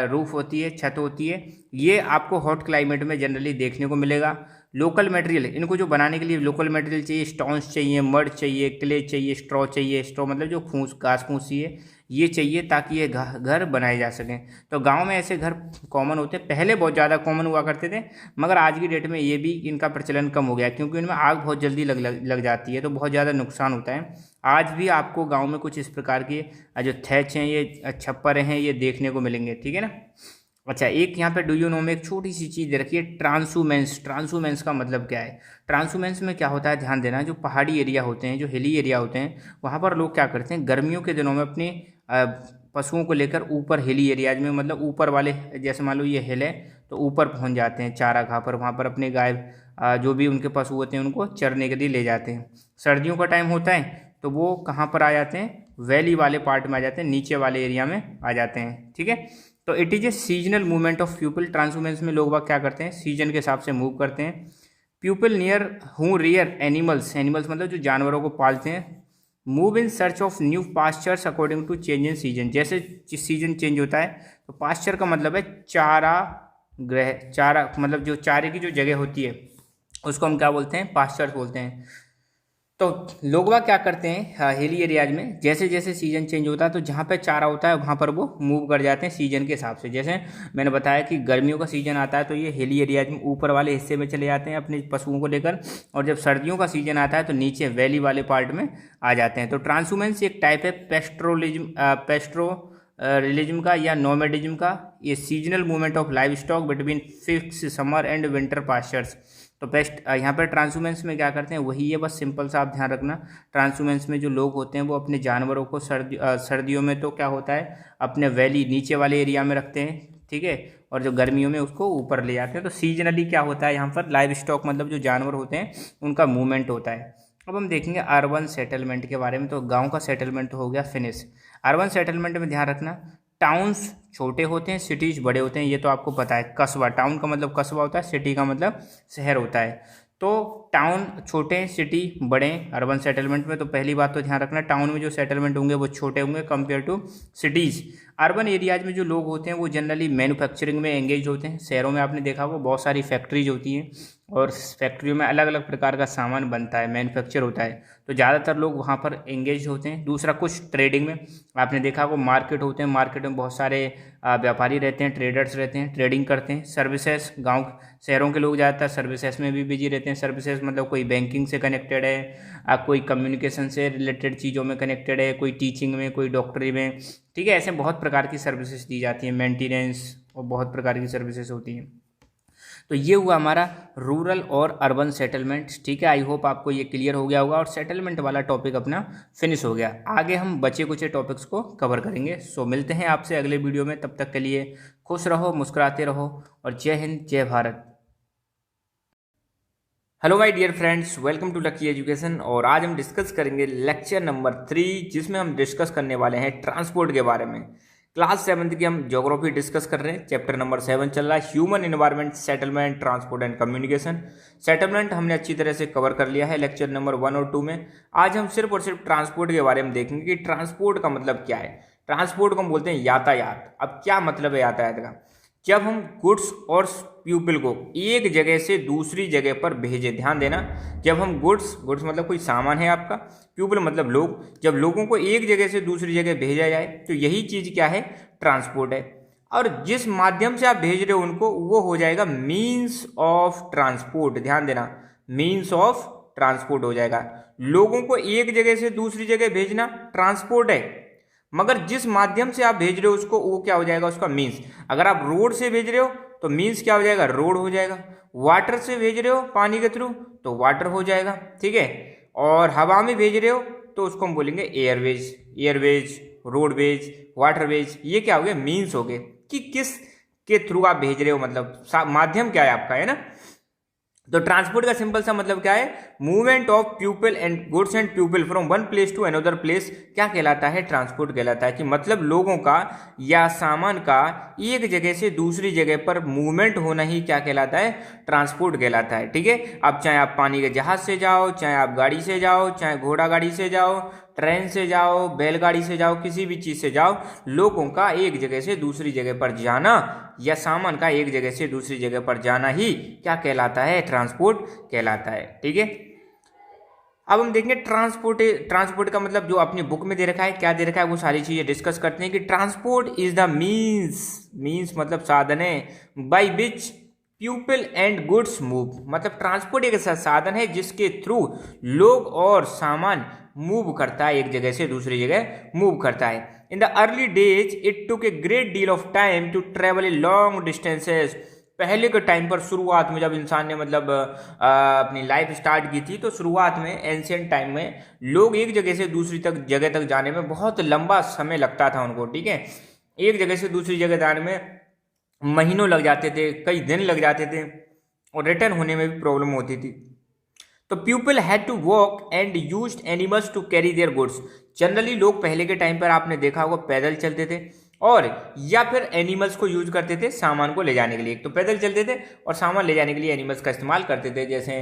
रूफ होती है, छत होती है। ये आपको हॉट क्लाइमेट में जनरली देखने को मिलेगा। लोकल मटेरियल, इनको जो बनाने के लिए लोकल मटेरियल चाहिए, स्टोन्स चाहिए, मड चाहिए, क्ले चाहिए, स्ट्रॉ चाहिए। स्ट्रॉ मतलब जो घास फूस चाहिए, ये चाहिए ताकि ये घर बनाए जा सकें। तो गांव में ऐसे घर कॉमन होते हैं, पहले बहुत ज़्यादा कॉमन हुआ करते थे, मगर आज की डेट में ये भी इनका प्रचलन कम हो गया, क्योंकि इनमें आग बहुत जल्दी लग जाती है, तो बहुत ज़्यादा नुकसान होता है। आज भी आपको गांव में कुछ इस प्रकार के जो थैच हैं, ये छप्पर हैं, ये देखने को मिलेंगे, ठीक है ना। अच्छा, एक यहाँ पे डू यू नो में एक छोटी सी चीज़ दे रखी है, ट्रांसुमेंस का मतलब क्या है। ट्रांसुमेंस में क्या होता है, ध्यान देना, जो पहाड़ी एरिया होते हैं, जो हिली एरिया होते हैं, वहाँ पर लोग क्या करते हैं, गर्मियों के दिनों में अपने पशुओं को लेकर ऊपर हिली एरियाज में, मतलब ऊपर वाले, जैसे मान लो ये हिल है तो ऊपर पहुँच जाते हैं चारा घाह पर, वहाँ पर अपने गाय जो भी उनके पशु होते हैं उनको चरने के लिए ले जाते हैं। सर्दियों का टाइम होता है तो वो कहाँ पर आ जाते हैं, वैली वाले पार्ट में आ जाते हैं, नीचे वाले एरिया में आ जाते हैं, ठीक है। तो it is a seasonal movement of people. Transhumance में लोग बाग क्या करते हैं, सीजन के हिसाब से मूव करते हैं। People near who rear animals मतलब जो जानवरों को पालते हैं, move in search of new pastures according to change in season. जैसे सीजन चेंज होता है तो पास्चर का मतलब है चारा मतलब जो चारे की जो जगह होती है उसको हम क्या बोलते हैं, पास्चर्स बोलते हैं। तो लोग वह क्या करते हैं हिली एरियाज में, जैसे जैसे सीजन चेंज होता है तो जहाँ पे चारा होता है वहाँ पर वो मूव कर जाते हैं सीजन के हिसाब से। जैसे मैंने बताया कि गर्मियों का सीजन आता है तो ये हिली एरियाज में ऊपर वाले हिस्से में चले जाते हैं अपने पशुओं को लेकर, और जब सर्दियों का सीजन आता है तो नीचे वैली वाले पार्ट में आ जाते हैं। तो ट्रांसहुमेंस एक टाइप है रियलिज्म का या नोमैडिज्म का, ये seasonal movement of live stock between fix summer and winter pastures. तो बेस्ट यहाँ पर ट्रांसह्यूमेंस में क्या करते हैं वही है, बस सिंपल सा आप ध्यान रखना। ट्रांसह्यूमेंस में जो लोग होते हैं वो अपने जानवरों को सर्दियों में तो क्या होता है अपने वैली नीचे वाले एरिया में रखते हैं, ठीक है, और जो गर्मियों में उसको ऊपर ले जाते हैं। तो सीजनली क्या होता है यहाँ पर लाइव स्टॉक मतलब जो जानवर होते हैं उनका मूवमेंट होता है। अब हम देखेंगे अर्बन सेटलमेंट के बारे में। तो गांव का सेटलमेंट हो गया फिनिश। अर्बन सेटलमेंट में ध्यान रखना, टाउन्स छोटे होते हैं, सिटीज बड़े होते हैं, ये तो आपको पता है। कस्बा, टाउन का मतलब कस्बा होता है, सिटी का मतलब शहर होता है। तो टाउन छोटे हैं, सिटी बड़े हैं अर्बन सेटलमेंट में। तो पहली बात तो ध्यान रखना, टाउन में जो सेटलमेंट होंगे वो छोटे होंगे compare to cities. Urban areas में जो लोग होते हैं वो जनरली मैन्युफैक्चरिंग में एंगेज होते हैं। शहरों में आपने देखा होगा बहुत सारी फैक्ट्रीज होती हैं और फैक्ट्रियों में अलग अलग प्रकार का सामान बनता है, मैन्युफैक्चर होता है, तो ज़्यादातर लोग वहाँ पर एंगेज होते हैं। दूसरा कुछ ट्रेडिंग में आपने देखा होगा मार्केट होते हैं, मार्केट में बहुत सारे व्यापारी रहते हैं, ट्रेडर्स रहते हैं, ट्रेडिंग करते हैं। सर्विसेज, गांव शहरों के लोग ज़्यादातर सर्विसेज में भी बिजी रहते हैं। सर्विसेज मतलब कोई बैंकिंग से कनेक्टेड है, कोई कम्युनिकेशन से रिलेटेड चीज़ों में कनेक्टेड है, कोई टीचिंग में, कोई डॉक्टरी में, ठीक है। ऐसे बहुत प्रकार की सर्विसेज दी जाती हैं, मेंटेनेंस और बहुत प्रकार की सर्विसेज होती हैं। तो ये हुआ हमारा रूरल और अर्बन सेटलमेंट, ठीक है। आई होप आपको ये क्लियर हो गया होगा और सेटलमेंट वाला टॉपिक अपना फिनिश हो गया। आगे हम बचे कुछ टॉपिक्स को कवर करेंगे। सो मिलते हैं आपसे अगले वीडियो में, तब तक के लिए खुश रहो, मुस्कुराते रहो और जय हिंद, जय Bharat. Hello my dear friends, welcome to Lucky Education. और आज हम डिस्कस करेंगे लेक्चर नंबर 3, जिसमें हम डिस्कस करने वाले हैं ट्रांसपोर्ट के बारे में। क्लास 7 की हम ज्योग्राफी डिस्कस कर रहे हैं। चैप्टर नंबर 7 चल रहा है, human environment, settlement, transport and communication. Settlement हमने अच्छी तरह से कवर कर लिया है लेक्चर नंबर 1 और 2 में। आज हम सिर्फ और सिर्फ ट्रांसपोर्ट के बारे में देखेंगे कि ट्रांसपोर्ट का मतलब क्या है। ट्रांसपोर्ट को हम बोलते हैं यातायात। अब क्या मतलब है यातायात का? जब हम गुड्स और पीपल को एक जगह से दूसरी जगह पर भेजें, ध्यान देना, जब हम गुड्स मतलब कोई सामान है आपका, पीपल मतलब लोग, जब लोगों को एक जगह से दूसरी जगह भेजा जाए तो यही चीज़ क्या है, ट्रांसपोर्ट है। और जिस माध्यम से आप भेज रहे हो उनको, वो हो जाएगा मीन्स ऑफ ट्रांसपोर्ट। ध्यान देना, मीन्स ऑफ ट्रांसपोर्ट हो जाएगा। लोगों को एक जगह से दूसरी जगह भेजना ट्रांसपोर्ट है, मगर जिस माध्यम से आप भेज रहे हो उसको, वो क्या हो जाएगा, उसका मीन्स। अगर आप रोड से भेज रहे हो तो मीन्स क्या हो जाएगा, रोड हो जाएगा। वाटर से भेज रहे हो पानी के थ्रू तो वाटर हो जाएगा, ठीक है। और हवा में भेज रहे हो तो उसको हम बोलेंगे एयरवेज, रोडवेज, वाटरवेज। ये क्या हो गया, मीन्स हो गए कि किस के थ्रू आप भेज रहे हो, मतलब माध्यम क्या है आपका, है ना। तो ट्रांसपोर्ट का सिंपल सा मतलब क्या है, movement of people and goods and people from one place to another place, क्या कहलाता है, ट्रांसपोर्ट कहलाता है। कि मतलब लोगों का या सामान का एक जगह से दूसरी जगह पर मूवमेंट होना ही क्या कहलाता है, ट्रांसपोर्ट कहलाता है, ठीक है। अब चाहे आप पानी के जहाज से जाओ, चाहे आप गाड़ी से जाओ, चाहे घोड़ा गाड़ी से जाओ, ट्रेन से जाओ, बैलगाड़ी से जाओ, किसी भी चीज़ से जाओ, लोगों का एक जगह से दूसरी जगह पर जाना या सामान का एक जगह से दूसरी जगह पर जाना ही क्या कहलाता है, ट्रांसपोर्ट कहलाता है, ठीक है। अब हम देखेंगे ट्रांसपोर्ट का मतलब जो अपनी बुक में दे रखा है, क्या दे रखा है, वो सारी चीज़ें डिस्कस करते हैं। कि ट्रांसपोर्ट इज द मीन्स मतलब साधन है, by which people and goods move. मतलब ट्रांसपोर्ट एक ऐसा साधन है जिसके थ्रू लोग और सामान मूव करता है, एक जगह से दूसरी जगह मूव करता है। In the early days it took a great deal of time to travel a long distances. पहले के टाइम पर, शुरुआत में जब इंसान ने मतलब अपनी लाइफ स्टार्ट की थी, तो शुरुआत में एंशिएंट टाइम में लोग एक जगह से दूसरी जगह तक जाने में बहुत लंबा समय लगता था उनको, ठीक है। एक जगह से दूसरी जगह जाने में महीनों लग जाते थे, कई दिन लग जाते थे और रिटर्न होने में भी प्रॉब्लम होती थी। तो people had to walk and used animals to carry their goods. Generally लोग पहले के टाइम पर आपने देखा होगा पैदल चलते थे और या फिर एनिमल्स को यूज करते थे सामान को ले जाने के लिए। तो पैदल चलते थे और सामान ले जाने के लिए एनिमल्स का इस्तेमाल करते थे, जैसे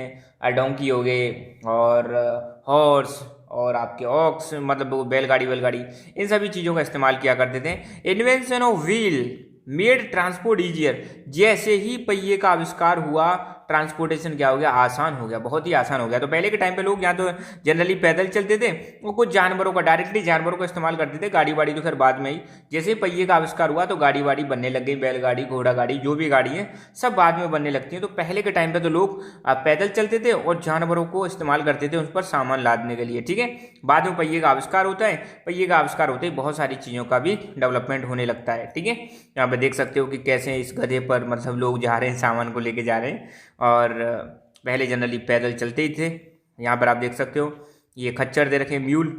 डोंकी हो गए और हॉर्स और आपके ऑक्स, मतलब बैलगाड़ी वेलगाड़ी, इन सभी चीज़ों का इस्तेमाल किया करते थे। Invention of wheel made transport easier. जैसे ही पहिए का आविष्कार हुआ, ट्रांसपोर्टेशन क्या हो गया, आसान हो गया, बहुत ही आसान हो गया। तो पहले के टाइम पे लोग यहाँ तो जनरली पैदल चलते थे, वो कुछ जानवरों का डायरेक्टली जानवरों का इस्तेमाल करते थे। गाड़ी वाड़ी तो खैर बाद में ही, जैसे पहिए का आविष्कार हुआ तो गाड़ी वाड़ी बनने लग गई, बैलगाड़ी, घोड़ा गाड़ी, जो भी गाड़ी है सब बाद में बनने लगती है। तो पहले के टाइम पे तो लोग पैदल चलते थे और जानवरों को इस्तेमाल करते थे उस पर सामान लादने के लिए, ठीक है। बाद में पहिए का आविष्कार होता है, पहिए का आविष्कार होते ही बहुत सारी चीज़ों का भी डेवलपमेंट होने लगता है, ठीक है। यहाँ पे देख सकते हो कि कैसे इस गधे पर मतलब लोग जा रहे हैं, सामान को लेके जा रहे हैं, और पहले जनरली पैदल चलते ही थे। यहाँ पर आप देख सकते हो ये खच्चर दे रखे, म्यूल,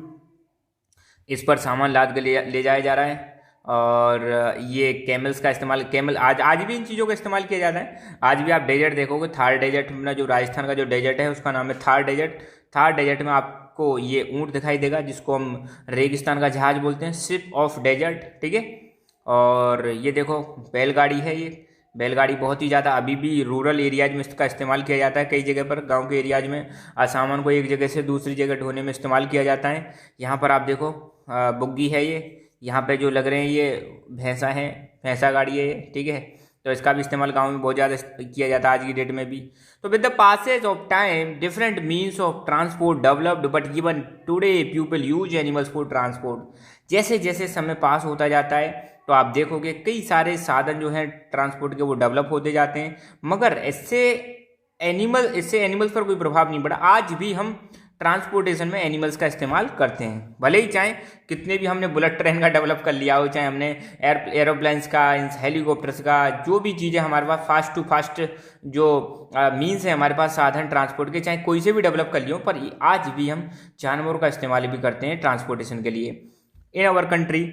इस पर सामान लाद के ले जाया जा रहा है। और ये कैमल्स का इस्तेमाल, कैमल आज भी इन चीज़ों का इस्तेमाल किया जाता है। आज भी आप डेजर्ट देखोगे, थार डेजर्ट में जो राजस्थान का जो डेजर्ट है उसका नाम है थार डेजर्ट। थार डेजर्ट में आपको ये ऊँट दिखाई देगा जिसको हम रेगिस्तान का जहाज बोलते हैं, शिप ऑफ डेजर्ट, ठीक है। और ये देखो बैलगाड़ी है, ये बैलगाड़ी बहुत ही ज़्यादा अभी भी रूरल एरियाज में इसका इस्तेमाल किया जाता है। कई जगह पर गांव के एरियाज में सामान को एक जगह से दूसरी जगह ढोने में इस्तेमाल किया जाता है। यहाँ पर आप देखो बुग्गी है ये, यहाँ पे जो लग रहे हैं ये भैंसा है, भैंसा गाड़ी है ये, ठीक है। तो इसका भी इस्तेमाल गांव में बहुत ज़्यादा किया जाता है आज की डेट में भी। तो with the passage of time different means of transport developed, but even today people use animals for transport. जैसे जैसे समय पास होता जाता है तो आप देखोगे कई सारे साधन जो हैं ट्रांसपोर्ट के वो डेवलप होते जाते हैं, मगर इससे एनिमल्स पर कोई प्रभाव नहीं पड़ा। आज भी हम ट्रांसपोर्टेशन में एनिमल्स का इस्तेमाल करते हैं, भले ही चाहे कितने भी हमने बुलेट ट्रेन का डेवलप कर लिया हो, चाहे हमने एरोप्लेन्स का, हेलीकॉप्टर्स का, जो भी चीज़ें हमारे पास फास्ट टू फास्ट जो मीन्स है हमारे पास साधन ट्रांसपोर्ट के, चाहे कोई से भी डेवलप कर लियो, पर आज भी हम जानवरों का इस्तेमाल भी करते हैं ट्रांसपोर्टेशन के लिए। In our country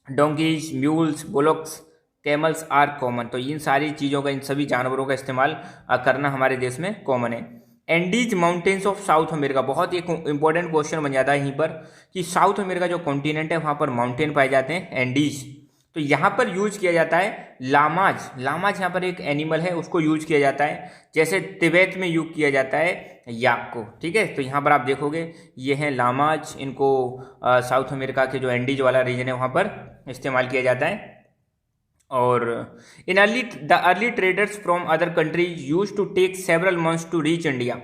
donkeys, mules, bullocks, camels are common. तो इन सारी चीज़ों का, इन सभी जानवरों का इस्तेमाल करना हमारे देश में कॉमन है। Andes mountains of south America, बहुत एक इंपॉर्टेंट क्वेश्चन बन जाता है यहीं पर कि साउथ अमेरिका जो कॉन्टिनेंट है वहाँ पर माउंटेन पाए जाते हैं, एंडीज। तो यहाँ पर यूज किया जाता है लामाज। लामाज यहाँ पर एक एनिमल है, उसको यूज किया जाता है, जैसे तिब्बत में यूज किया जाता है याक को, ठीक है। तो यहाँ पर आप देखोगे ये हैं लामाज, इनको साउथ अमेरिका के जो एंडीज वाला रीजन है वहाँ पर इस्तेमाल किया जाता है। और in early traders from other countries use to take several months to reach India.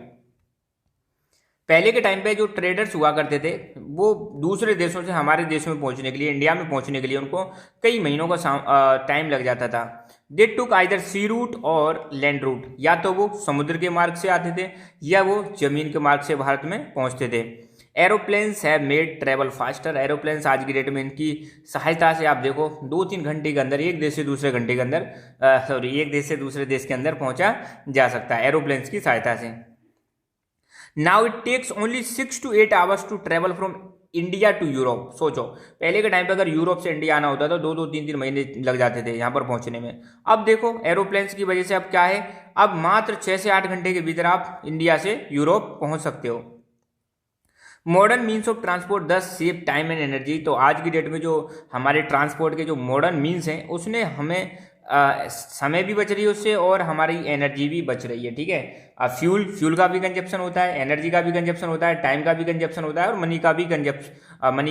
पहले के टाइम पे जो ट्रेडर्स हुआ करते थे वो दूसरे देशों से हमारे देश में पहुंचने के लिए, इंडिया में पहुंचने के लिए उनको कई महीनों का टाइम लग जाता था। दे टुक आइदर सी रूट और लैंड रूट, या तो वो समुद्र के मार्ग से आते थे या वो जमीन के मार्ग से भारत में पहुंचते थे। Aeroplanes have made travel faster. Aeroplanes आज की डेट में इनकी सहायता से आप देखो 2-3 घंटे के अंदर एक देश से दूसरे घंटे के अंदर एक देश से दूसरे देश के अंदर पहुंचा जा सकता है एरोप्लेन्स की सहायता से। Now it takes only 6 to 8 hours to travel from India to Europe. सोचो पहले के टाइम पे अगर यूरोप से इंडिया आना होता तो 2-2, 3-3 महीने लग जाते थे यहाँ पर पहुंचने में। अब देखो एरोप्लेन्स की वजह से अब क्या है, अब मात्र 6 से 8 घंटे के भीतर आप इंडिया से यूरोप पहुंच सकते हो। मॉडर्न मीन्स ऑफ ट्रांसपोर्ट दस सेव टाइम एंड एनर्जी। तो आज की डेट में जो हमारे ट्रांसपोर्ट के जो मॉडर्न मीन्स हैं उसने हमें समय भी बच रही है उससे और हमारी एनर्जी भी बच रही है, ठीक है। फ्यूल का भी कंजप्शन होता है, एनर्जी का भी कंजप्शन होता है, टाइम का भी कंजप्शन होता है और मनी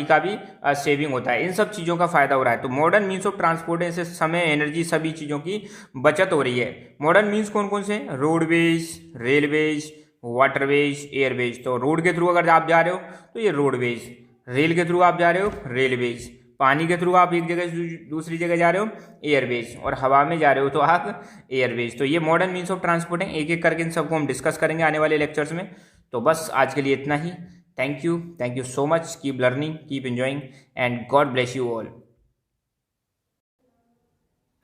का भी सेविंग होता है। इन सब चीज़ों का फायदा हो रहा है। तो मॉडर्न मीन्स ऑफ ट्रांसपोर्ट से समय, एनर्जी, सभी चीज़ों की बचत हो रही है। मॉडर्न मीन्स कौन कौन से? Roadways, railways, waterways, Airways. तो रोड के थ्रू अगर आप जा रहे हो तो ये रोडवेज, रेल के थ्रू आप जा रहे हो रेलवेज, पानी के थ्रू आप एक जगह से दूसरी जगह जा रहे हो एयरवेज, और हवा में जा रहे हो तो आप एयरवेज। तो ये मॉडर्न मीन्स ऑफ ट्रांसपोर्ट है। एक एक करके इन सबको हम डिस्कस करेंगे आने वाले लेक्चर्स में। तो बस आज के लिए इतना ही। Thank you so much. Keep learning, keep enjoying and God bless you all.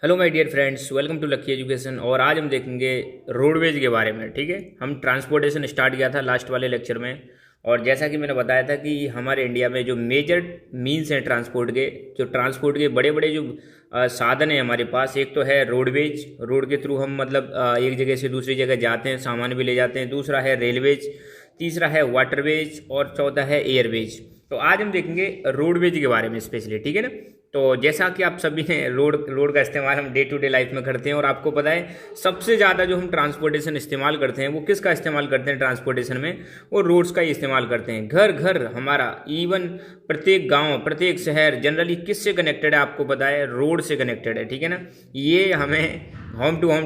Hello my dear friends, welcome to Lucky Education. और आज हम देखेंगे रोडवेज के बारे में, ठीक है। हम ट्रांसपोर्टेशन स्टार्ट किया था लास्ट वाले लेक्चर में, और जैसा कि मैंने बताया था कि हमारे इंडिया में जो मेजर मीन्स हैं ट्रांसपोर्ट के बड़े बड़े जो साधन हैं हमारे पास, एक तो है रोडवेज, रोड के थ्रू हम मतलब एक जगह से दूसरी जगह जाते हैं, सामान भी ले जाते हैं। दूसरा है रेलवेज, तीसरा है वाटरवेज और चौथा है एयरवेज। तो आज हम देखेंगे रोडवेज के बारे में स्पेशली, ठीक है ना। तो जैसा कि आप सभी ने रोड का इस्तेमाल हम डे टू डे लाइफ में करते हैं, और आपको पता है सबसे ज़्यादा जो हम ट्रांसपोर्टेशन इस्तेमाल करते हैं वो किसका इस्तेमाल करते हैं ट्रांसपोर्टेशन में? वो रोड्स का ही इस्तेमाल करते हैं। घर घर हमारा, इवन प्रत्येक गांव, प्रत्येक शहर जनरली किससे कनेक्टेड है आपको पता है? रोड से कनेक्टेड है, ठीक है ना। ये हमें होम टू होम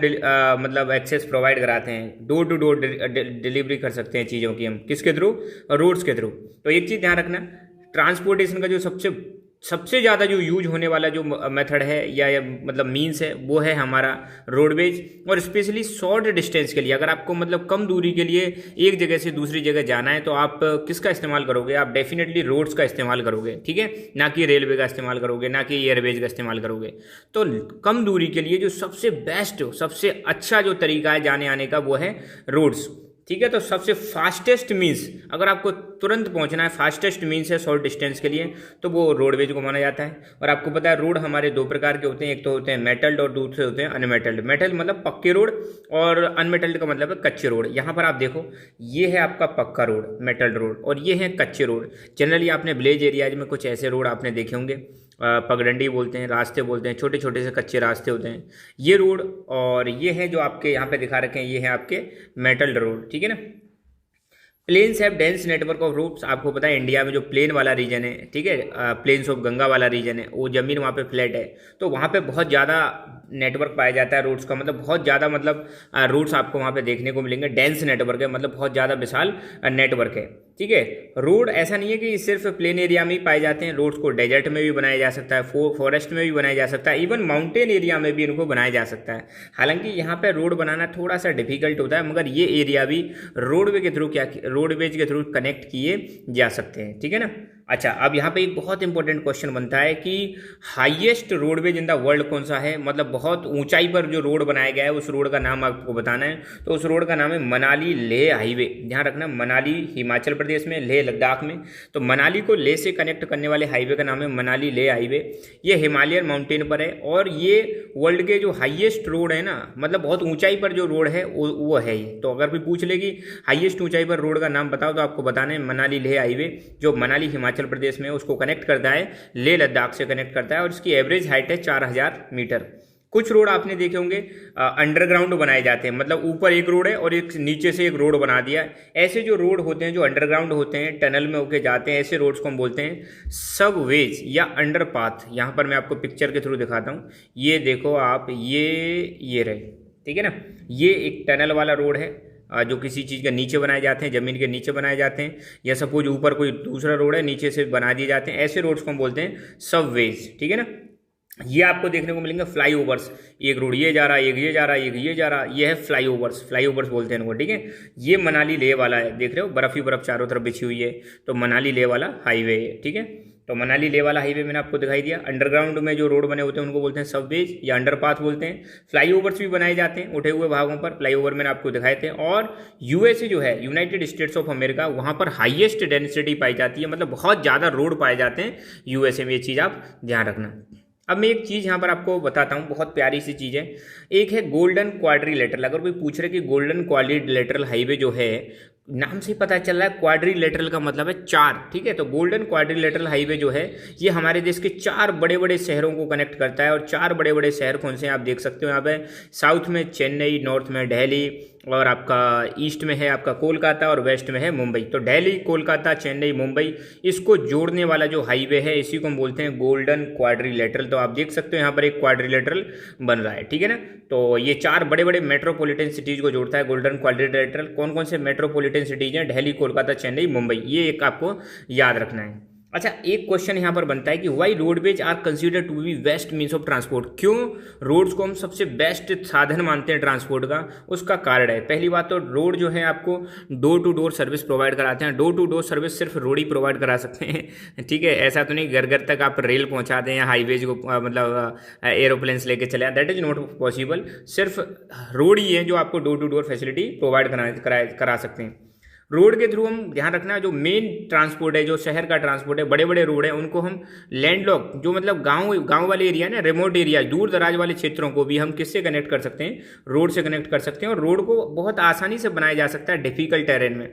मतलब एक्सेस प्रोवाइड कराते हैं, डोर टू डोर डिलीवरी कर सकते हैं चीज़ों की हम, किसके थ्रू? रोड्स के थ्रू। तो एक चीज़ ध्यान रखना, ट्रांसपोर्टेशन का जो सबसे ज़्यादा जो यूज होने वाला जो मेथड है या मतलब मीन्स है, वो है हमारा रोडवेज। और स्पेशली शॉर्ट डिस्टेंस के लिए, अगर आपको मतलब कम दूरी के लिए एक जगह से दूसरी जगह जाना है, तो आप किसका इस्तेमाल करोगे? आप डेफिनेटली रोड्स का इस्तेमाल करोगे, ठीक है, ना कि रेलवे का इस्तेमाल करोगे, ना कि एयरवेज का इस्तेमाल करोगे। तो कम दूरी के लिए जो सबसे बेस्ट, सबसे अच्छा जो तरीका है जाने आने का, वो है रोड्स, ठीक है। तो सबसे फास्टेस्ट मीन्स, अगर आपको तुरंत पहुंचना है, फास्टेस्ट मीन्स है शॉर्ट डिस्टेंस के लिए, तो वो रोडवेज को माना जाता है। और आपको पता है रोड हमारे दो प्रकार के होते हैं, एक तो होते हैं मेटल्ड और दूसरे होते हैं अनमेटल्ड। मेटल मतलब पक्के रोड, और अनमेटल्ड का मतलब है कच्चे रोड। यहाँ पर आप देखो, ये है आपका पक्का रोड, मेटल्ड रोड, और ये है कच्चे रोड। जनरली आपने विलेज एरियाज में कुछ ऐसे रोड आपने देखे होंगे, पगडंडी बोलते हैं, रास्ते बोलते हैं, छोटे छोटे से कच्चे रास्ते होते हैं ये रोड। और ये है जो आपके यहाँ पे दिखा रखे हैं, ये है आपके मेटल रोड, ठीक है ना। Plains have dense network of roads. आपको पता है इंडिया में जो प्लेन वाला रीजन है, ठीक है, प्लेन्स ऑफ गंगा वाला रीजन है, वो जमीन वहाँ पे फ्लैट है, तो वहाँ पे बहुत ज़्यादा नेटवर्क पाया जाता है रोड्स का, मतलब बहुत ज़्यादा, मतलब रोड्स आपको वहाँ पे देखने को मिलेंगे। डेंस नेटवर्क है, मतलब बहुत ज़्यादा विशाल नेटवर्क है, ठीक है। रोड ऐसा नहीं है कि सिर्फ प्लेन एरिया में ही पाए जाते हैं, रोड्स को डेजर्ट में भी बनाया जा सकता है, फॉरेस्ट में भी बनाया जा सकता है, इवन माउंटेन एरिया में भी इनको बनाया जा सकता है। हालांकि यहाँ पे रोड बनाना थोड़ा सा डिफिकल्ट होता है, मगर ये एरिया भी रोडवे के थ्रू रोडवेज के थ्रू कनेक्ट किए जा सकते हैं, ठीक है ना। अच्छा, अब यहाँ पे एक बहुत इंपॉर्टेंट क्वेश्चन बनता है कि highest roadways in the world कौन सा है, मतलब बहुत ऊंचाई पर जो रोड बनाया गया है उस रोड का नाम आपको बताना है। तो उस रोड का नाम है मनाली लेह हाईवे। ध्यान रखना, मनाली हिमाचल प्रदेश में, लेह लद्दाख में। तो मनाली को लेह से कनेक्ट करने वाले हाईवे का नाम है मनाली लेह हाईवे। ये हिमालयन माउंटेन पर है, और ये वर्ल्ड के जो हाईएस्ट रोड है ना, मतलब बहुत ऊंचाई पर जो रोड है वो है ये। तो अगर कोई पूछ ले कि हाईएस्ट ऊंचाई पर रोड का नाम बताओ, तो आपको बताना है मनाली लेह हाईवे, जो मनाली हिमाचल प्रदेश में उसको कनेक्ट करता है, लेह लद्दाख से कनेक्ट करता है, और इसकी एवरेज हाइट है 4000 मीटर। कुछ रोड आपने देखे होंगे अंडरग्राउंड बनाए जाते हैं, मतलब ऊपर एक रोड है और एक नीचे से एक रोड बना दिया। ऐसे जो रोड होते हैं जो अंडरग्राउंड होते हैं, टनल में होके जाते हैं, ऐसे रोड्स को हम बोलते हैं सबवेज या अंडरपाथ। यहाँ पर मैं आपको पिक्चर के थ्रू दिखाता हूँ, ये देखो आप, ये रहे, ठीक है ना। ये एक टनल वाला रोड है जो किसी चीज़ के नीचे बनाए जाते हैं, ज़मीन के नीचे बनाए जाते हैं, या सपोज ऊपर कोई दूसरा रोड है, नीचे से बना दिए जाते हैं। ऐसे रोड्स को हम बोलते हैं सबवेज, ठीक है ना। ये आपको देखने को मिलेंगे फ्लाईओवर्स, एक रोड ये जा रहा है, एक ये जा रहा है, एक ये जा रहा है, ये है फ्लाईओवर्स बोलते हैं इनको, ठीक है। ये मनाली लेह वाला है, देख रहे हो बर्फ ही बर्फ चारों तरफ बिछी हुई है, तो मनाली लेह वाला हाईवे है, ठीक है। तो मनाली लेह वाला हाईवे मैंने आपको दिखाई दिया। अंडरग्राउंड में जो रोड बने होते हैं उनको बोलते हैं सबवेज या अंडरपाथ बोलते हैं। फ्लाईओवर्स भी बनाए जाते हैं उठे हुए भागों पर, फ्लाईओवर मैंने आपको दिखाए थे। और यूएसए जो है, यूनाइटेड स्टेट्स ऑफ अमेरिका, वहाँ पर हाईएस्ट डेंसिटी पाई जाती है, मतलब बहुत ज़्यादा रोड पाए जाते हैं यूएसए में। ये चीज़ आप ध्यान रखना। अब मैं एक चीज़ यहाँ पर आपको बताता हूँ, बहुत प्यारी सी चीज़ है। एक है गोल्डन क्वाड्रिलेटरल। अगर कोई पूछ रहे कि गोल्डन क्वाड्रिलेटरल हाईवे जो है, नाम से ही पता चल रहा है क्वाड्रिलेटरल का मतलब है चार, ठीक है। तो गोल्डन क्वाड्रिलेटरल हाईवे जो है, ये हमारे देश के 4 बड़े बड़े शहरों को कनेक्ट करता है। और 4 बड़े बड़े शहर कौन से हैं आप देख सकते हो यहाँ पे। साउथ में चेन्नई, नॉर्थ में दिल्ली, और आपका ईस्ट में है आपका कोलकाता, और वेस्ट में है मुंबई। तो दिल्ली, कोलकाता, चेन्नई, मुंबई, इसको जोड़ने वाला जो हाईवे है, इसी को हम बोलते हैं गोल्डन क्वाड्रिलेटरल। तो आप देख सकते हो यहाँ पर एक क्वाड्रिलेटरल बन रहा है, ठीक है ना। तो ये 4 बड़े बड़े मेट्रोपॉलिटन सिटीज को जोड़ता है गोल्डन क्वाड्रिलेटरल। कौन कौन से मेट्रोपॉलिटन सिटीज हैं? दिल्ली, कोलकाता, चेन्नई, मुंबई। ये एक आपको याद रखना है। अच्छा, एक क्वेश्चन यहाँ पर बनता है कि why roadways are consider to be best means of transport. क्यों रोड्स को हम सबसे बेस्ट साधन मानते हैं ट्रांसपोर्ट का? उसका कारण है, पहली बात तो रोड जो है आपको door to door service provide कराते हैं। डोर टू डोर सर्विस सिर्फ रोड ही प्रोवाइड करा सकते हैं, ठीक है। ऐसा तो नहीं घर घर तक आप रेल पहुँचा दें या हाईवेज को मतलब एरोप्लेन्स लेके चले, दैट इज नॉट पॉसिबल। सिर्फ रोड ही है जो आपको door to door facility provide करा सकते हैं। रोड के थ्रू हम ध्यान रखना, जो मेन ट्रांसपोर्ट है, जो शहर का ट्रांसपोर्ट है, बड़े बड़े रोड है, उनको हम लैंडलॉक, जो मतलब गांव वाले एरिया ना, रिमोट एरिया, दूर दराज वाले क्षेत्रों को भी हम किससे कनेक्ट कर सकते हैं? रोड से कनेक्ट कर सकते हैं। और रोड को बहुत आसानी से बनाया जा सकता है डिफिकल्ट टेरेन में।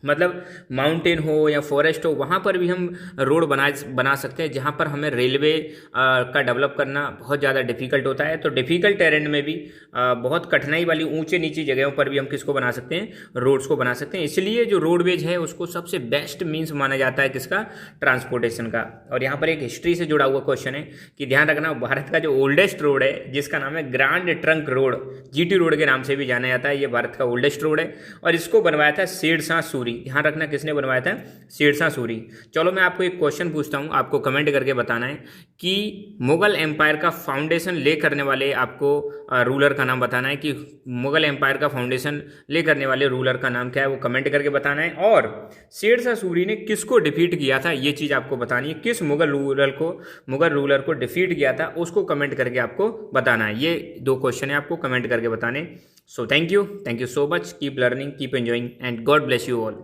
मतलब माउंटेन हो या फॉरेस्ट हो, वहाँ पर भी हम रोड बना सकते हैं, जहाँ पर हमें रेलवे का डेवलप करना बहुत ज़्यादा डिफिकल्ट होता है। तो डिफिकल्ट टेरेन में भी बहुत कठिनाई वाली ऊंचे नीची जगहों पर भी हम किसको बना सकते हैं, रोड्स को बना सकते हैं। इसलिए जो रोडवेज है उसको सबसे बेस्ट मीन्स माना जाता है किसका, ट्रांसपोर्टेशन का। और यहाँ पर एक हिस्ट्री से जुड़ा हुआ क्वेश्चन है कि ध्यान रखना, भारत का जो ओल्डेस्ट रोड है जिसका नाम है grand trunk road, GT road के नाम से भी जाना जाता है, ये भारत का ओल्डेस्ट रोड है और इसको बनवाया था शेरशाह सूरी। ध्यान रखना किसने बनवाया था, शेरशाह सूरी। चलो मैं आपको एक क्वेश्चन पूछता हूं, आपको कमेंट करके बताना है कि मुगल एम्पायर का फाउंडेशन ले करने वाले आपको रूलर का नाम बताना है कि मुगल एम्पायर का फाउंडेशन ले करने वाले रूलर का नाम क्या है, वो कमेंट करके बताना है। और शेरशाह सूरी ने किसको डिफीट किया था, ये चीज़ आपको बतानी है, किस मुगल रूलर को डिफीट किया था उसको कमेंट करके आपको बताना है। ये 2 क्वेश्चन है, आपको कमेंट करके बताने। So thank you so much, keep learning, keep enjoying and God bless you all.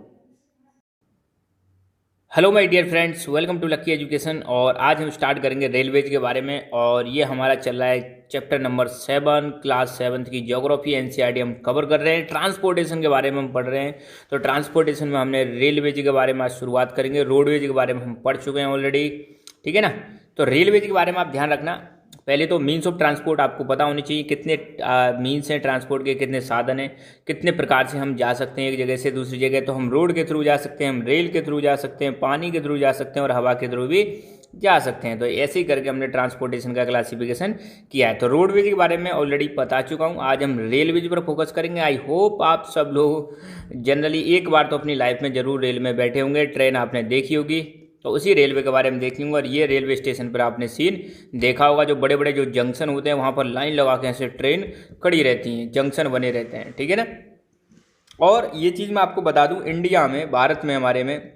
Hello my dear friends, welcome to Lucky Education. और आज हम स्टार्ट करेंगे रेलवेज के बारे में। और ये हमारा चल रहा है चैप्टर नंबर 7, क्लास 7 की ज्योग्राफी एनसीईआरटी हम कवर कर रहे हैं। ट्रांसपोर्टेशन के बारे में हम पढ़ रहे हैं। तो ट्रांसपोर्टेशन में हमने रेलवेज के बारे में आज शुरुआत करेंगे। रोडवेज के बारे में हम पढ़ चुके हैं ऑलरेडी, ठीक है ना। तो रेलवेज के बारे में आप ध्यान रखना, पहले तो मीन्स ऑफ ट्रांसपोर्ट आपको पता होनी चाहिए, कितने मीन्स हैं ट्रांसपोर्ट के, कितने साधन हैं, कितने प्रकार से हम जा सकते हैं एक जगह से दूसरी जगह। तो हम रोड के थ्रू जा सकते हैं, हम रेल के थ्रू जा सकते हैं, पानी के थ्रू जा सकते हैं और हवा के थ्रू भी जा सकते हैं। तो ऐसे ही करके हमने ट्रांसपोर्टेशन का क्लासिफिकेशन किया है। तो रोडवेज के बारे में ऑलरेडी बता चुका हूँ, आज हम रेलवेज पर फोकस करेंगे। आई होप आप सब लोग जनरली एक बार तो अपनी लाइफ में जरूर रेल में बैठे होंगे, ट्रेन आपने देखी होगी, तो उसी रेलवे के बारे में देख लूँगा। और ये रेलवे स्टेशन पर आपने सीन देखा होगा, जो बड़े बड़े जो जंक्शन होते हैं वहाँ पर लाइन लगा के ऐसे ट्रेन खड़ी रहती हैं, जंक्शन बने रहते हैं, ठीक है ना। और ये चीज़ मैं आपको बता दूँ, इंडिया में, भारत में, हमारे में,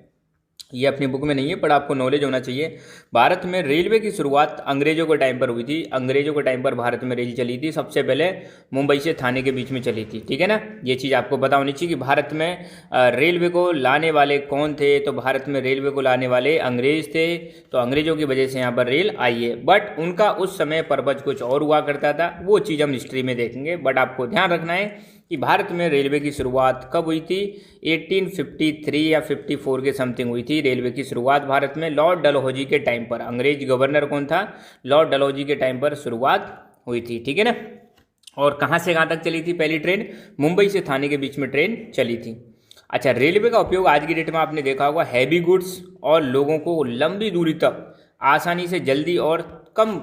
ये अपनी बुक में नहीं है पर आपको नॉलेज होना चाहिए, भारत में रेलवे की शुरुआत अंग्रेजों के टाइम पर हुई थी। अंग्रेजों के टाइम पर भारत में रेल चली थी, सबसे पहले मुंबई से थाने के बीच में चली थी, ठीक है ना। ये चीज़ आपको पता होनी चाहिए कि भारत में रेलवे को लाने वाले कौन थे। तो भारत में रेलवे को लाने वाले अंग्रेज थे, तो अंग्रेजों की वजह से यहाँ पर रेल आई है। बट उनका उस समय पर्पज कुछ और हुआ करता था, वो चीज़ हम हिस्ट्री में देखेंगे। बट आपको ध्यान रखना है कि भारत में रेलवे की शुरुआत कब हुई थी, 1853 या 54 के समथिंग हुई थी रेलवे की शुरुआत भारत में। लॉर्ड डलहौजी के टाइम पर, अंग्रेज गवर्नर कौन था, लॉर्ड डलहौजी के टाइम पर शुरुआत हुई थी, ठीक है ना। और कहाँ से कहाँ तक चली थी पहली ट्रेन, मुंबई से थाने के बीच में ट्रेन चली थी। अच्छा, रेलवे का उपयोग आज की डेट में आपने देखा होगा हैवी गुड्स और लोगों को लंबी दूरी तक आसानी से, जल्दी और कम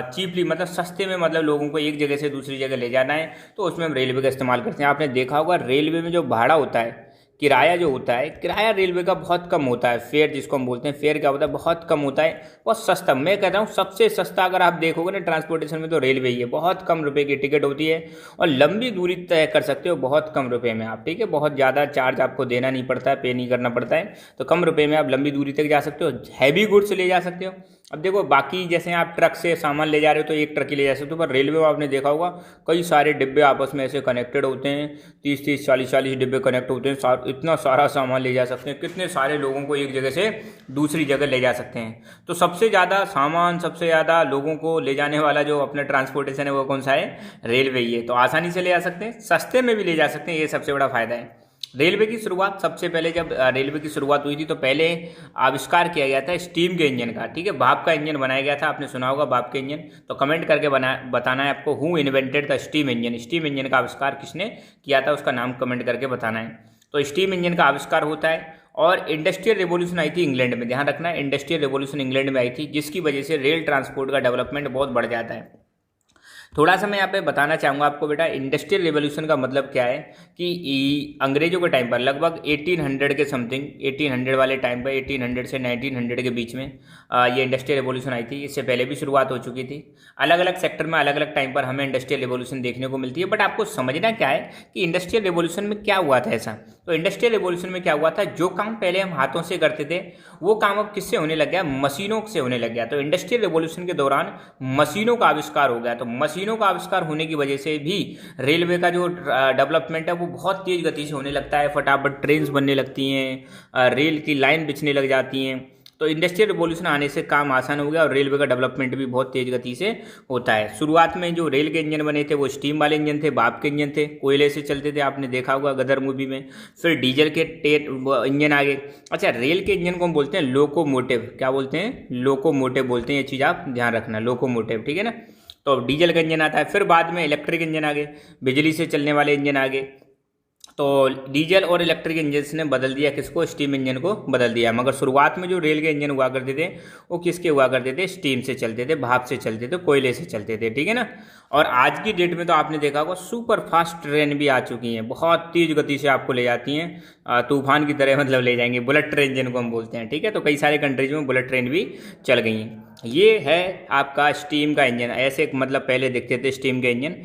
चीपली, मतलब सस्ते में, मतलब लोगों को एक जगह से दूसरी जगह ले जाना है तो उसमें हम रेलवे का इस्तेमाल करते हैं। आपने देखा होगा रेलवे में जो भाड़ा होता है, किराया जो होता है, किराया रेलवे का बहुत कम होता है। फेयर जिसको हम बोलते हैं, फेयर क्या होता है, बहुत कम होता है, बहुत सस्ता। मैं कहता हूँ सबसे सस्ता अगर आप देखोगे ना ट्रांसपोर्टेशन में तो रेलवे ही है। बहुत कम रुपए की टिकट होती है और लंबी दूरी तय कर सकते हो बहुत कम रुपए में आप, ठीक है। बहुत ज़्यादा चार्ज आपको देना नहीं पड़ता है, पे नहीं करना पड़ता है, तो कम रुपए में आप लंबी दूरी तक जा सकते हो, हैवी गुड्स ले जा सकते हो। अब देखो, बाकी जैसे आप ट्रक से सामान ले जा रहे हो तो एक ट्रक ही ले जा सकते हो, पर रेलवे में आपने देखा होगा कई सारे डिब्बे आपस में ऐसे कनेक्टेड होते हैं, 30-30, 40-40 डिब्बे कनेक्ट होते हैं, इतना सारा सामान ले जा सकते हैं, कितने सारे लोगों को एक जगह से दूसरी जगह ले जा सकते हैं। तो सबसे ज़्यादा सामान, सबसे ज़्यादा लोगों को ले जाने वाला जो अपना ट्रांसपोर्टेशन है वो कौन सा है, रेलवे ही है। तो आसानी से ले जा सकते हैं, सस्ते में भी ले जा सकते हैं, ये सबसे बड़ा फायदा है। रेलवे की शुरुआत, सबसे पहले जब रेलवे की शुरुआत हुई थी तो पहले आविष्कार किया गया था स्टीम के इंजन का, ठीक है। भाप का इंजन बनाया गया था, आपने सुना होगा भाप के इंजन। तो कमेंट करके बताना है आपको, who invented the steam engine, steam engine का आविष्कार किसने किया था उसका नाम कमेंट करके बताना है। तो स्टीम इंजन का आविष्कार होता है। और इंडस्ट्रियल रेवोल्यूशन आई थी इंग्लैंड में, ध्यान रखना, इंडस्ट्रियल रेवोल्यूशन इंग्लैंड में आई थी, जिसकी वजह से रेल ट्रांसपोर्ट का डेवलपमेंट बहुत बढ़ जाता है। थोड़ा सा मैं यहाँ पे बताना चाहूँगा आपको बेटा, इंडस्ट्रियल रेवोल्यूशन का मतलब क्या है कि अंग्रेजों के टाइम पर लगभग 1800 के समथिंग, 1800 वाले टाइम पर, 1800 से 1900 के बीच में ये इंडस्ट्रियल रेवोल्यूशन आई थी। इससे पहले भी शुरुआत हो चुकी थी। अलग अलग सेक्टर में अलग अलग टाइम पर हमें इंडस्ट्रियल रेवोल्यूशन देखने को मिलती है। बट आपको समझना क्या है कि इंडस्ट्रियल रेवोल्यूशन में क्या हुआ था ऐसा। तो इंडस्ट्रियल रेवोल्यूशन में क्या हुआ था, जो काम पहले हम हाथों से करते थे वो काम अब किससे होने लग गया, मशीनों से होने लग गया। तो इंडस्ट्रियल रेवोल्यूशन के दौरान मशीनों का आविष्कार हो गया। तो मशीनों का आविष्कार होने की वजह से भी रेलवे का जो डेवलपमेंट है वो बहुत तेज गति से होने लगता है। फटाफट ट्रेन्स बनने लगती हैं, रेल की लाइन बिछने लग जाती हैं। तो इंडस्ट्रियल रिवॉल्यूशन आने से काम आसान हो गया और रेलवे का डेवलपमेंट भी बहुत तेज गति से होता है। शुरुआत में जो रेल के इंजन बने थे वो स्टीम वाले इंजन थे, भाप के इंजन थे, कोयले से चलते थे, आपने देखा होगा गदर मूवी में। फिर डीजल के इंजन आ गए। अच्छा, रेल के इंजन को हम बोलते हैं लोकोमोटिव। क्या बोलते हैं? लोकोमोटिव बोलते हैं। ये चीज़ आप ध्यान रखना, लोकोमोटिव, ठीक है ना। तो अब डीजल का इंजन आता है, फिर बाद में इलेक्ट्रिक इंजन आ गए, बिजली से चलने वाले इंजन आ गए। तो डीजल और इलेक्ट्रिक इंजन ने बदल दिया किसको? स्टीम इंजन को बदल दिया। मगर शुरुआत में जो रेल के इंजन हुआ करते थे वो किसके हुआ करते थे? स्टीम से चलते थे, भाप से चलते थे, कोयले से चलते थे, ठीक है ना। और आज की डेट में तो आपने देखा होगा सुपर फास्ट ट्रेन भी आ चुकी हैं, बहुत तेज गति से आपको ले जाती हैं, तूफान की तरह मतलब ले जाएंगे। बुलेट ट्रेन जिनको हम बोलते हैं, ठीक है। तो कई सारे कंट्रीज में बुलेट ट्रेन भी चल गई हैं। ये है आपका स्टीम का इंजन। ऐसे मतलब पहले दिखते थे स्टीम के इंजन।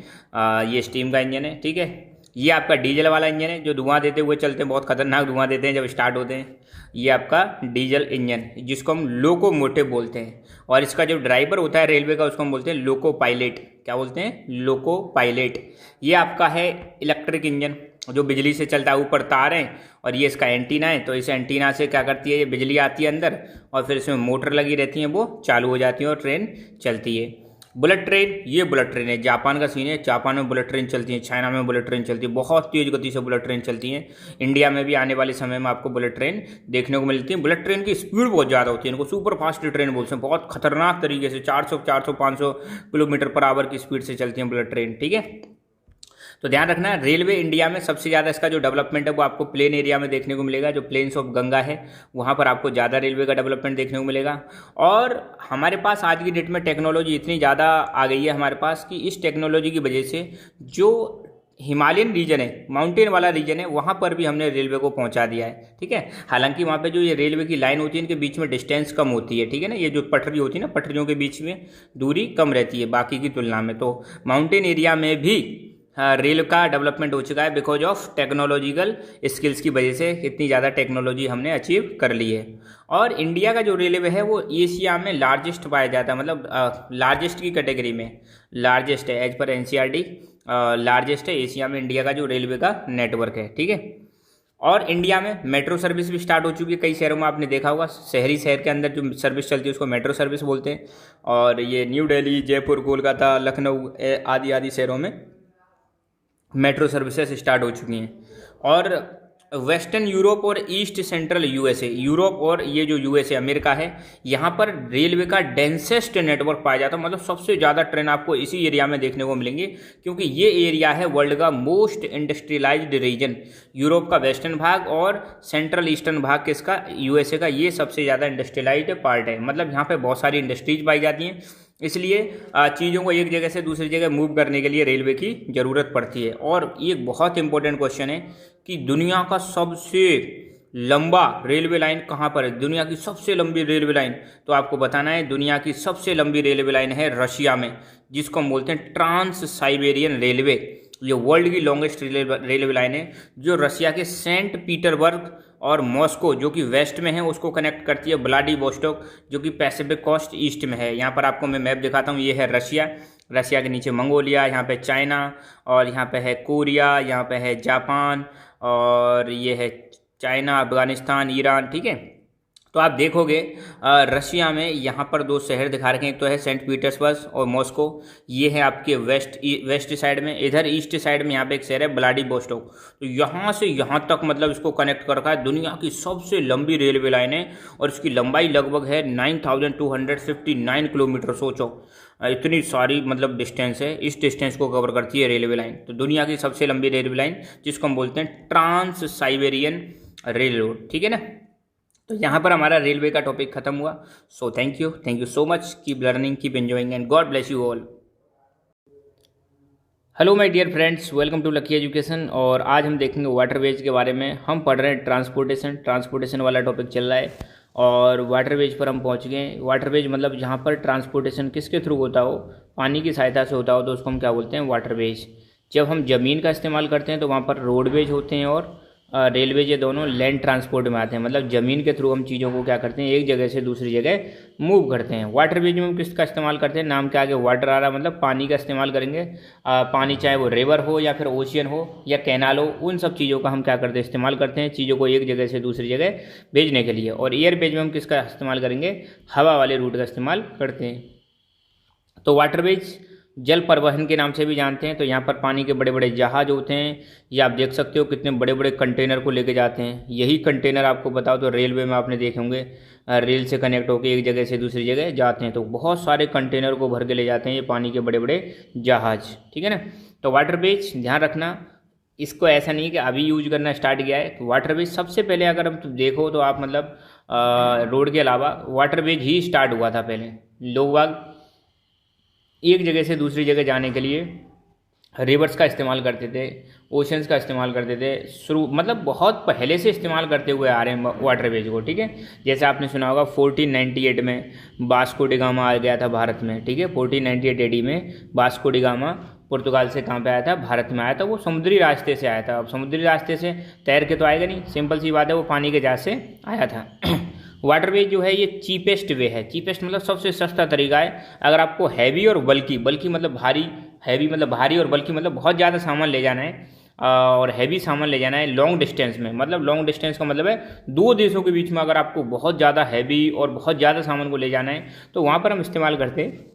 ये स्टीम का इंजन है, ठीक है। ये आपका डीजल वाला इंजन है जो धुआं देते हुए चलते हैं, बहुत खतरनाक धुआं देते हैं जब स्टार्ट होते हैं। ये आपका डीजल इंजन जिसको हम लोकोमोटिव बोलते हैं। और इसका जो ड्राइवर होता है रेलवे का उसको हम बोलते हैं लोको पायलट। क्या बोलते हैं? Loco pilot. ये आपका है इलेक्ट्रिक इंजन जो बिजली से चलता है, ऊपर तार हैं और ये इसका एंटीना है। तो इस एंटीना से क्या करती है? ये बिजली आती है अंदर और फिर इसमें मोटर लगी रहती है, वो चालू हो जाती है और ट्रेन चलती है। बुलेट ट्रेन, ये बुलेट ट्रेन है, जापान का सीन है। जापान में बुलेट ट्रेन चलती है, चाइना में बुलेट ट्रेन चलती है, बहुत तेज गति से बुलेट ट्रेन चलती है। इंडिया में भी आने वाले समय में आपको बुलेट ट्रेन देखने को मिलती है। बुलेट ट्रेन की स्पीड बहुत ज़्यादा होती है, इनको सुपर फास्ट ट्रेन बोलते हैं। बहुत खतरनाक तरीके से 400, 500 किलोमीटर पर आवर की स्पीड से चलती है बुलेट ट्रेन, ठीक है। तो ध्यान रखना, रेलवे इंडिया में सबसे ज़्यादा इसका जो डेवलपमेंट है वो आपको प्लेन एरिया में देखने को मिलेगा। जो प्लेन्स ऑफ गंगा है वहाँ पर आपको ज़्यादा रेलवे का डेवलपमेंट देखने को मिलेगा। और हमारे पास आज की डेट में टेक्नोलॉजी इतनी ज़्यादा आ गई है हमारे पास कि इस टेक्नोलॉजी की वजह से जो हिमालयन रीजन है, माउंटेन वाला रीजन है, वहाँ पर भी हमने रेलवे को पहुँचा दिया है, ठीक है। हालांकि वहाँ पे जो ये रेलवे की लाइन होती है इनके बीच में डिस्टेंस कम होती है, ठीक है ना। ये जो पटरी होती है ना, पटरियों के बीच में दूरी कम रहती है बाकी की तुलना में। तो माउंटेन एरिया में भी रेल का डेवलपमेंट हो चुका है बिकॉज ऑफ टेक्नोलॉजिकल स्किल्स की वजह से। इतनी ज़्यादा टेक्नोलॉजी हमने अचीव कर ली है। और इंडिया का जो रेलवे है वो एशिया में लार्जेस्ट पाया जाता है, मतलब लार्जेस्ट की कैटेगरी में लार्जेस्ट है। एज पर एनसीईआरटी लार्जेस्ट है एशिया में इंडिया का जो रेलवे का नेटवर्क है, ठीक है। और इंडिया में मेट्रो सर्विस भी स्टार्ट हो चुकी है कई शहरों में, आपने देखा होगा। शहरी शहर के अंदर जो सर्विस चलती है उसको मेट्रो सर्विस बोलते हैं। और ये न्यू दिल्ली, जयपुर, कोलकाता, लखनऊ आदि आदि शहरों में मेट्रो सर्विसेज स्टार्ट हो चुकी हैं। और वेस्टर्न यूरोप और ईस्ट सेंट्रल यूएसए, यूरोप और ये जो यूएसए अमेरिका है, यहाँ पर रेलवे का डेंसेस्ट नेटवर्क पाया जाता है। मतलब सबसे ज़्यादा ट्रेन आपको इसी एरिया में देखने को मिलेंगे क्योंकि ये एरिया है वर्ल्ड का मोस्ट इंडस्ट्रियलाइज्ड रीजन। यूरोप का वेस्टर्न भाग और सेंट्रल ईस्टर्न भाग किसका? यूएसए का। ये सबसे ज़्यादा इंडस्ट्रियलाइज्ड पार्ट है, मतलब यहाँ पर बहुत सारी इंडस्ट्रीज पाई जाती हैं। इसलिए चीज़ों को एक जगह से दूसरी जगह मूव करने के लिए रेलवे की ज़रूरत पड़ती है। और ये बहुत इंपॉर्टेंट क्वेश्चन है कि दुनिया का सबसे लंबा रेलवे लाइन कहाँ पर है? दुनिया की सबसे लंबी रेलवे लाइन, तो आपको बताना है दुनिया की सबसे लंबी रेलवे लाइन है रशिया में, जिसको हम बोलते हैं ट्रांस साइबेरियन रेलवे। ये वर्ल्ड की लॉन्गेस्ट रेलवे लाइन है जो रशिया के सेंट पीटरबर्ग और मॉस्को जो कि वेस्ट में है उसको कनेक्ट करती है व्लादिवोस्टोक जो कि पैसिफिक कोस्ट ईस्ट में है। यहाँ पर आपको मैं मैप दिखाता हूँ। ये है रशिया, रशिया के नीचे मंगोलिया, यहाँ पे चाइना, और यहाँ पे है कोरिया, यहाँ पे है जापान, और ये है चाइना, अफगानिस्तान, ईरान, ठीक है। तो आप देखोगे रशिया में यहाँ पर दो शहर दिखा रखे हैं, एक तो है सेंट पीटर्सबर्ग और मॉस्को। ये है आपके वेस्ट साइड में। इधर ईस्ट साइड में यहाँ पे एक शहर है व्लादिवोस्टोक। तो यहाँ से यहाँ तक मतलब इसको कनेक्ट कर रखा है। दुनिया की सबसे लंबी रेलवे लाइन है और इसकी लंबाई लगभग है 9259 किलोमीटर। सोचो इतनी सारी मतलब डिस्टेंस है, इस डिस्टेंस को कवर करती है रेलवे लाइन। तो दुनिया की सबसे लंबी रेलवे लाइन जिसको हम बोलते हैं ट्रांस साइबेरियन रेल रोड, ठीक है ना। तो यहाँ पर हमारा रेलवे का टॉपिक खत्म हुआ। So thank you so much. Keep learning, keep enjoying and God bless you all. Hello my dear friends, welcome to Lucky Education. और आज हम देखेंगे वाटरवेज के बारे में। हम पढ़ रहे हैं ट्रांसपोर्टेशन वाला टॉपिक चल रहा है और वाटरवेज पर हम पहुँच गए। वाटरवेज मतलब जहाँ पर ट्रांसपोर्टेशन किसके थ्रू होता हो, पानी की सहायता से होता हो, तो उसको हम क्या बोलते हैं? वाटरवेज। जब हम ज़मीन का इस्तेमाल करते हैं तो वहाँ पर रोडवेज होते हैं और रेलवे ये दोनों लैंड ट्रांसपोर्ट में आते हैं, मतलब ज़मीन के थ्रू हम चीज़ों को क्या करते हैं, एक जगह से दूसरी जगह मूव करते हैं। वाटरवेज में हम किसका इस्तेमाल करते हैं, नाम के आगे वाटर आ रहा है, मतलब पानी का इस्तेमाल करेंगे। पानी चाहे वो रिवर हो या फिर ओशियन हो या कैनाल हो, उन सब चीज़ों का हम क्या करते हैं, इस्तेमाल करते हैं चीज़ों को एक जगह से दूसरी जगह भेजने के लिए। और एयरवेज में हम किसका इस्तेमाल करेंगे, हवा वाले रूट का इस्तेमाल करते हैं। तो वाटरवेज जल परिवहन के नाम से भी जानते हैं। तो यहाँ पर पानी के बड़े बड़े जहाज होते हैं, ये आप देख सकते हो कितने बड़े बड़े कंटेनर को लेके जाते हैं। यही कंटेनर आपको बताओ तो रेलवे में आपने देखे होंगे, रेल से कनेक्ट होकर एक जगह से दूसरी जगह जाते हैं, तो बहुत सारे कंटेनर को भर के ले जाते हैं ये पानी के बड़े बड़े जहाज, ठीक है ना। तो वाटरवेज ध्यान रखना, इसको ऐसा नहीं कि अभी यूज करना स्टार्ट किया है। तो वाटरवेज सबसे पहले अगर हम देखो तो आप मतलब रोड के अलावा वाटरवेज ही स्टार्ट हुआ था। पहले लोग बाग एक जगह से दूसरी जगह जाने के लिए रिवर्स का इस्तेमाल करते थे, ओशंस का इस्तेमाल करते थे, शुरू मतलब बहुत पहले से इस्तेमाल करते हुए आ रहे हैं वाटरवेज को, ठीक है। जैसे आपने सुना होगा 1498 में वास्को डी गामा आ गया था भारत में, ठीक है। 1498 एडी में वास्को डी गामा पुर्तगाल से कहाँ पे आया था, भारत में आया था। वो समुद्री रास्ते से आया था। अब समुद्री रास्ते से तैर के तो आएगा नहीं, सिंपल सी बात है, वो पानी के जहाज से आया था। वाटरवेज जो है ये चीपेस्ट वे है। चीपेस्ट मतलब सबसे सस्ता तरीका है। अगर आपको हैवी और बल्कि, बल्कि मतलब भारी, हैवी मतलब भारी और बल्कि मतलब बहुत ज़्यादा सामान ले जाना है, और हैवी सामान ले जाना है लॉन्ग डिस्टेंस में, मतलब लॉन्ग डिस्टेंस का मतलब है दो देशों के बीच में अगर आपको बहुत ज़्यादा हैवी और बहुत ज़्यादा सामान को ले जाना है, तो वहाँ पर हम इस्तेमाल करते हैं,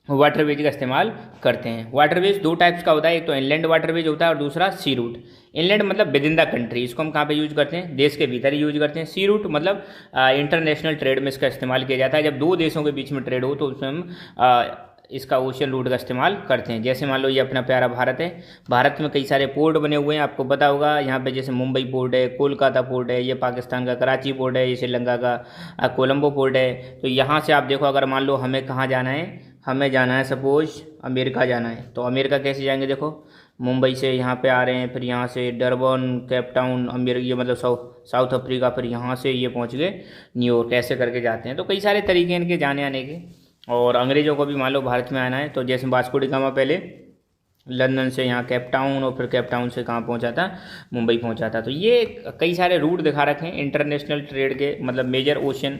वाटरवेज का इस्तेमाल करते हैं। वाटरवेज दो टाइप्स का होता है, एक तो इनलैंड वाटरवेज होता है और दूसरा सी रूट। इनलैंड मतलब विद इन द कंट्री, इसको हम कहाँ पे यूज करते हैं, देश के भीतर ही यूज करते हैं। सी रूट मतलब इंटरनेशनल ट्रेड में इसका इस्तेमाल किया जाता है। जब दो देशों के बीच में ट्रेड हो तो उसमें हम इसका ओशियन रूट का इस्तेमाल करते हैं। जैसे मान लो ये अपना प्यारा भारत है, भारत में कई सारे पोर्ट बने हुए हैं, आपको पता होगा। यहाँ पे जैसे मुंबई पोर्ट है, कोलकाता पोर्ट है, ये पाकिस्तान का कराची पोर्ट है, ये श्रीलंका का कोलंबो पोर्ट है। तो यहाँ से आप देखो, अगर मान लो हमें कहाँ जाना है, हमें जाना है सपोज अमेरिका जाना है, तो अमेरिका कैसे जाएंगे, देखो मुंबई से यहाँ पे आ रहे हैं, फिर यहाँ से डरबन, केप टाउन, अमेरिका, ये मतलब साउथ अफ्रीका, फिर यहाँ से ये पहुँच गए न्यूयॉर्क, ऐसे करके जाते हैं। तो कई सारे तरीके हैं इनके जाने आने के। और अंग्रेज़ों को भी मान लो भारत में आना है, तो जैसे वास्को डी गामा पहले लंदन से यहाँ केप टाउन, और फिर केप टाउन से कहाँ पहुँचा था, मुंबई पहुँचा था। तो ये कई सारे रूट दिखा रखे हैं इंटरनेशनल ट्रेड के, मतलब मेजर ओशन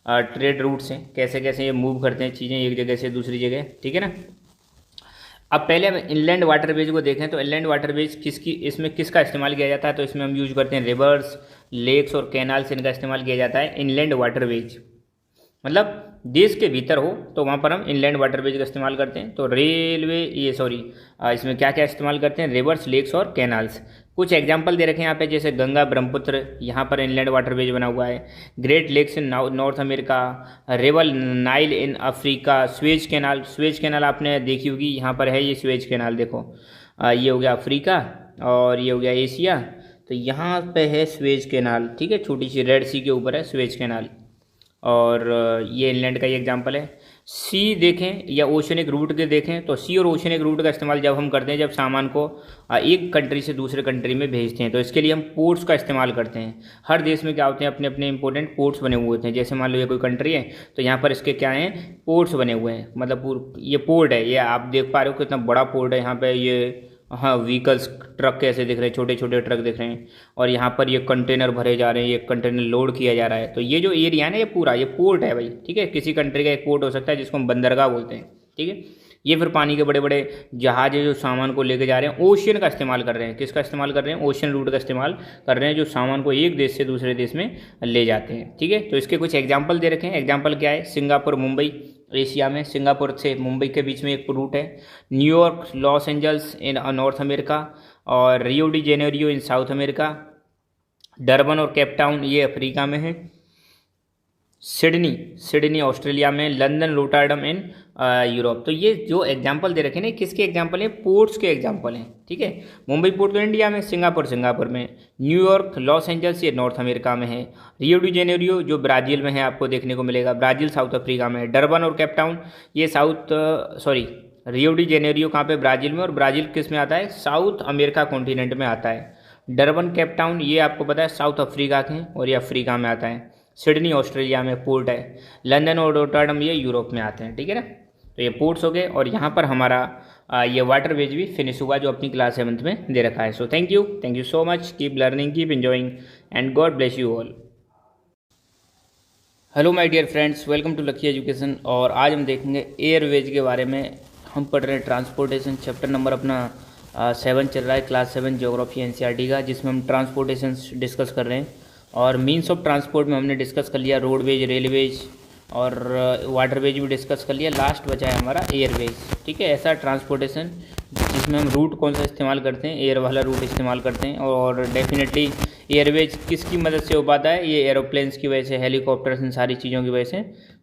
ट्रेड रूट्स हैं, कैसे कैसे ये मूव करते हैं चीज़ें एक जगह से दूसरी जगह, ठीक है ना। अब पहले हम इनलैंड वाटरवेज को देखें, तो इनलैंड वाटरवेज इसमें किसका इस्तेमाल किया जाता है, तो इसमें हम यूज करते हैं रिवर्स, लेक्स और कैनाल से इनका इस्तेमाल किया जाता है। इनलैंड वाटरवेज मतलब देश के भीतर हो तो वहाँ पर हम इनलैंड वाटरवेज का इस्तेमाल करते हैं। तो रेलवे, ये सॉरी, इसमें क्या क्या इस्तेमाल करते हैं, रिवर्स, लेक्स और कैनाल्स। कुछ एग्जांपल दे रखे हैं यहाँ पे, जैसे गंगा, ब्रह्मपुत्र, यहाँ पर इनलैंड वाटरवेज बना हुआ है। Great Lakes in North America, River Nile in Africa, Suez Canal. Suez Canal आपने देखी होगी, यहाँ पर है ये स्वेज कैनाल, देखो ये हो गया अफ्रीका और ये हो गया एशिया। तो यहाँ पे है स्वेज कैनाल, ठीक है, छोटी सी रेड सी के ऊपर है स्वेज कैनाल। और ये इनलैंड का ही एग्जांपल है। सी देखें या ओशनिक रूट के देखें, तो सी और ओशनिक रूट का इस्तेमाल जब हम करते हैं, जब सामान को एक कंट्री से दूसरे कंट्री में भेजते हैं, तो इसके लिए हम पोर्ट्स का इस्तेमाल करते हैं। हर देश में क्या होते हैं, अपने अपने इंपॉर्टेंट पोर्ट्स बने हुए होते हैं। जैसे मान लो ये कोई कंट्री है, तो यहाँ पर इसके क्या हैं, पोर्ट्स बने हुए हैं। मतलब ये पोर्ट है, ये आप देख पा रहे हो कितना बड़ा पोर्ट है। यहाँ पर ये, हाँ, व्हीकल्स, ट्रक कैसे दिख रहे हैं, छोटे छोटे ट्रक दिख रहे हैं। और यहाँ पर ये कंटेनर भरे जा रहे हैं, ये कंटेनर लोड किया जा रहा है। तो ये जो एरिया है ना, ये पूरा ये पोर्ट है भाई, ठीक है। किसी कंट्री का एक पोर्ट हो सकता है जिसको हम बंदरगाह बोलते हैं, ठीक है। ये फिर पानी के बड़े बड़े जहाज है जो सामान को लेके जा रहे हैं, ओशियन का इस्तेमाल कर रहे हैं। किसका इस्तेमाल कर रहे हैं, ओशियन रूट का इस्तेमाल कर रहे हैं, जो सामान को एक देश से दूसरे देश में ले जाते हैं, ठीक है। तो इसके कुछ एग्जाम्पल दे रखे हैं। एग्जाम्पल क्या है, सिंगापुर, मुंबई, एशिया में सिंगापुर से मुंबई के बीच में एक रूट है। न्यूयॉर्क, लॉस एंजल्स इन नॉर्थ अमेरिका, और रियो डी जेनेरियो इन साउथ अमेरिका। डरबन और केप टाउन ये अफ्रीका में है। सिडनी ऑस्ट्रेलिया में। London, Rotterdam in Europe. तो ये जो एग्जांपल दे रखे हैं, किसके एग्जांपल हैं, पोर्ट्स के एग्जांपल हैं, ठीक है। मुंबई पोर्ट तो इंडिया में, सिंगापुर में, न्यूयॉर्क, लॉस एंजल्स ये नॉर्थ अमेरिका में है। रियो डी जेनेरियो जो ब्राज़ील में है, आपको देखने को मिलेगा, ब्राज़ील साउथ अफ्रीका में है। डरबन और केप टाउन ये रियो डी जेनेरियो कहाँ पे, ब्राज़ील में, और ब्राज़ील किस में आता है, साउथ अमेरिका कॉन्टिनेंट में आता है। डरबन, केप टाउन ये आपको पता है साउथ अफ्रीका के हैं और ये अफ्रीका में आता है। सिडनी ऑस्ट्रेलिया में पोर्ट है। लंदन और रोटरडम ये यूरोप में आते हैं, ठीक है ना। तो ये पोर्ट्स हो गए, और यहाँ पर हमारा ये वाटरवेज भी फिनिश हुआ जो अपनी क्लास 7th में दे रखा है। So thank you so much, keep learning, keep enjoying, and God bless you all. Hello my dear friends, welcome to Lucky Education. और आज हम देखेंगे एयरवेज के बारे में। हम पढ़ रहे हैं ट्रांसपोर्टेशन, चैप्टर नंबर अपना 7 चल रहा है, क्लास 7 ज्योग्राफी एनसीईआरटी का, जिसमें हम ट्रांसपोर्टेशन डिस्कस कर रहे हैं। और मीन्स ऑफ ट्रांसपोर्ट में हमने डिस्कस कर लिया रोडवेज, रेलवेज और वाटरवेज भी डिस्कस कर लिया। लास्ट बचा है हमारा एयरवेज। ठीक है, ऐसा ट्रांसपोर्टेशन जिसमें हम रूट कौन सा इस्तेमाल करते हैं, एयर वाला रूट इस्तेमाल करते हैं। और डेफिनेटली एयरवेज किसकी मदद से हो पाता है, ये एरोप्लेन्स की वजह से, हेलीकॉप्टर्स, इन सारी चीज़ों की वजह से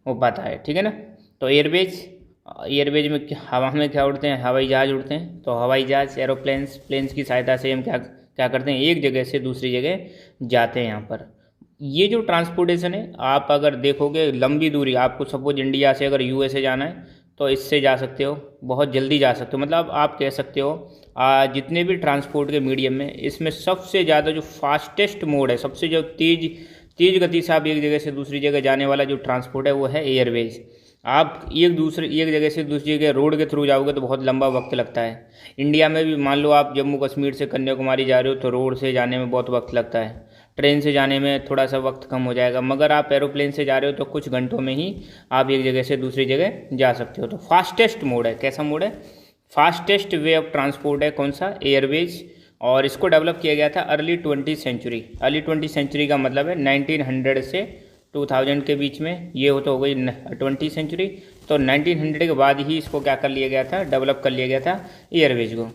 हो पाता है। ठीक है ना। तो एयरवेज में हवा में क्या उड़ते हैं, हवाई जहाज़ उड़ते हैं। तो हवाई जहाज़, प्लेन्स की सहायता से हम क्या करते हैं, एक जगह से दूसरी जगह जाते हैं। यहाँ पर ये जो ट्रांसपोर्टेशन है, आप अगर देखोगे लंबी दूरी, आपको सपोज इंडिया से अगर यूएसए जाना है तो इससे जा सकते हो, बहुत जल्दी जा सकते हो। मतलब आप कह सकते हो जितने भी ट्रांसपोर्ट के मीडियम में, इसमें सबसे ज़्यादा जो फास्टेस्ट मोड है, सबसे जो तेज गति से आप एक जगह से दूसरी जगह जाने वाला जो ट्रांसपोर्ट है वो है एयरवेज। आप एक जगह से दूसरी जगह रोड के थ्रू जाओगे तो बहुत लंबा वक्त लगता है। इंडिया में भी मान लो आप जम्मू कश्मीर से कन्याकुमारी जा रहे हो तो रोड से जाने में बहुत वक्त लगता है, ट्रेन से जाने में थोड़ा सा वक्त कम हो जाएगा। मगर आप एरोप्लेन से जा रहे हो तो कुछ घंटों में ही आप एक जगह से दूसरी जगह जा सकते हो। तो फास्टेस्ट मोड है, कैसा मोड है, फास्टेस्ट वे ऑफ ट्रांसपोर्ट है कौन सा, एयरवेज। और इसको डेवलप किया गया था early 20th century. Early 20th century का मतलब है 1900 से 2000 के बीच में, ये हो तो हो गई 20th सेंचुरी। तो 1900 के बाद ही इसको क्या कर लिया गया था, डेवलप कर लिया गया था एयरवेज को।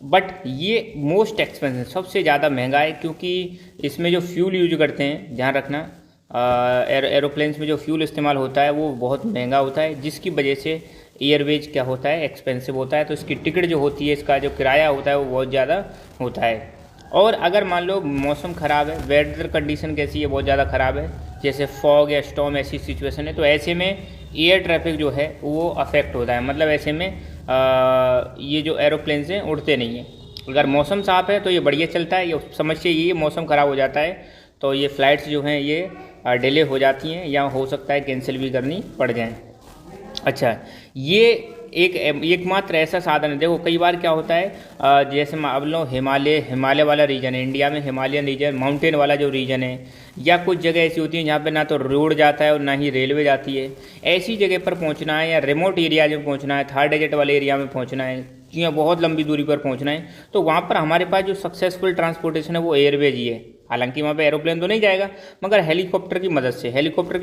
बट ये मोस्ट एक्सपेंसिव, सबसे ज़्यादा महंगा है, क्योंकि इसमें जो फ्यूल यूज करते हैं, ध्यान रखना, एरोप्लेन्स में जो फ्यूल इस्तेमाल होता है वो बहुत महंगा होता है, जिसकी वजह से एयरवेज क्या होता है, एक्सपेंसिव होता है। तो इसकी टिकट जो होती है, इसका जो किराया होता है वो बहुत ज़्यादा होता है। और अगर मान लो मौसम ख़राब है, वेदर कंडीशन कैसी है, बहुत ज़्यादा ख़राब है, जैसे फॉग या स्टॉर्म ऐसी सिचुएशन है, तो ऐसे में एयर ट्रैफिक जो है वो अफेक्ट होता है। मतलब ऐसे में ये जो एरोप्लेन हैं उड़ते नहीं हैं। अगर मौसम साफ़ है तो ये बढ़िया चलता है, ये समझिए, ये मौसम ख़राब हो जाता है तो ये फ़्लाइट्स जो हैं ये डिले हो जाती हैं, या हो सकता है कैंसिल भी करनी पड़ जाएँ। अच्छा, ये एकमात्र ऐसा साधन है। देखो कई बार क्या होता है, जैसे मान लो हिमालय वाला रीजन है, इंडिया में हिमालयन रीजन, माउंटेन वाला जो रीजन है, या कुछ जगह ऐसी होती है जहाँ पे ना तो रोड जाता है और ना ही रेलवे जाती है। ऐसी जगह पर पहुँचना है, या रिमोट एरिया में पहुँचना है, थर्ड डेजर्ट वाले एरिया में पहुँचना है, या बहुत लंबी दूरी पर पहुँचना है, तो वहाँ पर हमारे पास जो सक्सेसफुल ट्रांसपोर्टेशन है वो एयरवेज ही है। हालांकि वहाँ पे एरोप्लेन तो नहीं जाएगा, मगर हेलीकॉप्टर की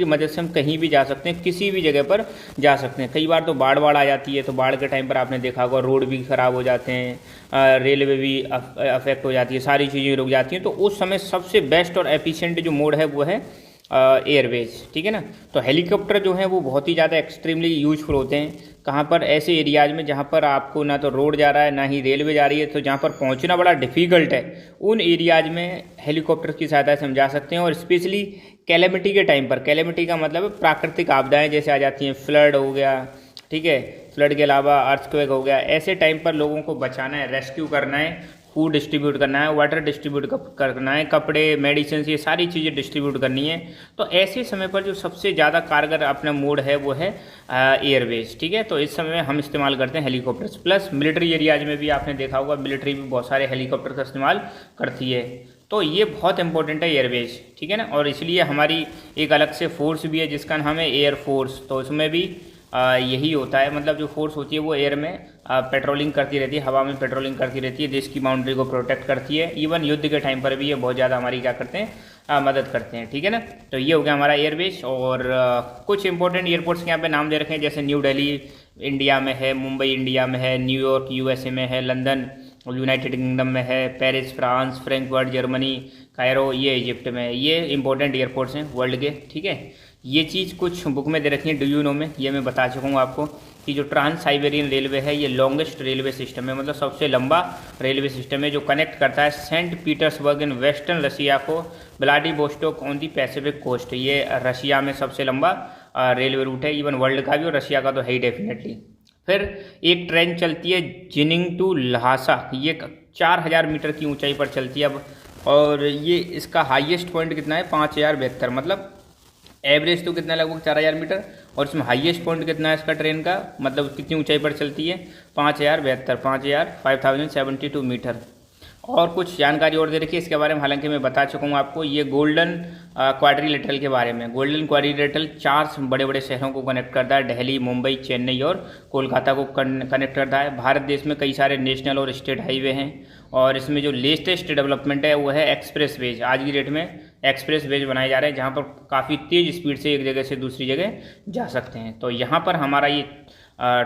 मदद से हम कहीं भी जा सकते हैं, किसी भी जगह पर जा सकते हैं। कई बार तो बाढ़ आ जाती है, तो बाढ़ के टाइम पर आपने देखा होगा रोड भी ख़राब हो जाते हैं, रेलवे भी अफेक्ट हो जाती है, सारी चीज़ें रुक जाती हैं। तो उस समय सबसे बेस्ट और एफिशिएंट जो मोड है वो है एयरवेज। ठीक है ना। तो हेलीकॉप्टर जो है वो बहुत ही ज़्यादा एक्सट्रीमली यूजफुल होते हैं। कहाँ पर, ऐसे एरियाज में जहाँ पर आपको ना तो रोड जा रहा है ना ही रेलवे जा रही है, तो जहाँ पर पहुँचना बड़ा डिफ़िकल्ट है, उन एरियाज में हेलीकॉप्टर की सहायता से हम जा सकते हैं। और स्पेशली कैलेमिटी के टाइम पर, कैलेमिटी का मतलब है प्राकृतिक आपदाएँ जैसे आ जाती हैं, फ्लड हो गया, ठीक है, फ्लड के अलावा अर्थक्वेक हो गया, ऐसे टाइम पर लोगों को बचाना है, रेस्क्यू करना है, फूड डिस्ट्रीब्यूट करना है, वाटर डिस्ट्रीब्यूट करना है, कपड़े, मेडिसिन, ये सारी चीज़ें डिस्ट्रीब्यूट करनी है। तो ऐसे समय पर जो सबसे ज़्यादा कारगर अपना मोड है वो है एयरवेज। ठीक है। तो इस समय हम इस्तेमाल करते हैं हेलीकॉप्टर्स। प्लस मिलिट्री एरियाज में भी आपने देखा होगा, मिलिट्री भी बहुत सारे हेलीकॉप्टर का इस्तेमाल करती है। तो ये बहुत इंपॉर्टेंट है एयरवेज। ठीक है ना। और इसलिए हमारी एक अलग से फोर्स भी है जिसका नाम है एयर फोर्स। तो उसमें भी यही होता है, मतलब जो फोर्स होती है वो एयर में पेट्रोलिंग करती रहती है, हवा में पेट्रोलिंग करती रहती है, देश की बाउंड्री को प्रोटेक्ट करती है। इवन युद्ध के टाइम पर भी ये बहुत ज़्यादा हमारी क्या करते हैं, मदद करते हैं। ठीक है ना। तो ये हो गया हमारा एयरवेज। और कुछ इंपॉर्टेंट एयरपोर्ट्स के यहाँ पे नाम दे रखे हैं, जैसे न्यू दिल्ली इंडिया में है, मुंबई इंडिया में है, न्यूयॉर्क यूएसए में है, लंदन यूनाइटेड किंगडम में है, Paris France, Frankfurt Germany, Cairo ये इजिप्ट में है। ये इंपॉर्टेंट एयरपोर्ट्स हैं वर्ल्ड के। ठीक है। ये चीज़ कुछ बुक में दे रखी है, डू यू नो में, ये मैं बता चुका हूँ आपको कि जो ट्रांस साइबेरियन रेलवे है ये लॉन्गेस्ट रेलवे सिस्टम है, मतलब सबसे लंबा रेलवे सिस्टम है, जो कनेक्ट करता है Saint Petersburg in western Russia को Vladivostok on the Pacific coast. ये रशिया में सबसे लंबा रेलवे रूट है, इवन वर्ल्ड का भी, और रशिया का तो है ही डेफिनेटली। फिर एक ट्रेन चलती है जिनिंग टू ल्हासा, ये 4000 मीटर की ऊंचाई पर चलती है अब, और ये इसका हाईएस्ट पॉइंट कितना है 5072, मतलब एवरेज तो कितना लगभग 4000 मीटर, और इसमें हाईएस्ट पॉइंट कितना है इसका ट्रेन का, मतलब कितनी ऊंचाई पर चलती है, 5072 मीटर। और कुछ जानकारी और दे रखी है इसके बारे में, हालांकि मैं बता चुका हूँ आपको। ये गोल्डन क्वाड्रिलेटरल के बारे में। गोल्डन क्वाड्रिलेटरल 4 बड़े बड़े शहरों को कनेक्ट करता है, दिल्ली, मुंबई, चेन्नई और कोलकाता को कनेक्ट करता है। भारत देश में कई सारे नेशनल और स्टेट हाईवे हैं, और इसमें जो लेटेस्ट डेवलपमेंट है वो है एक्सप्रेस वेज। आज की डेट में एक्सप्रेस वेज बनाए जा रहे हैं, जहाँ पर काफ़ी तेज़ स्पीड से एक जगह से दूसरी जगह जा सकते हैं। तो यहाँ पर हमारा ये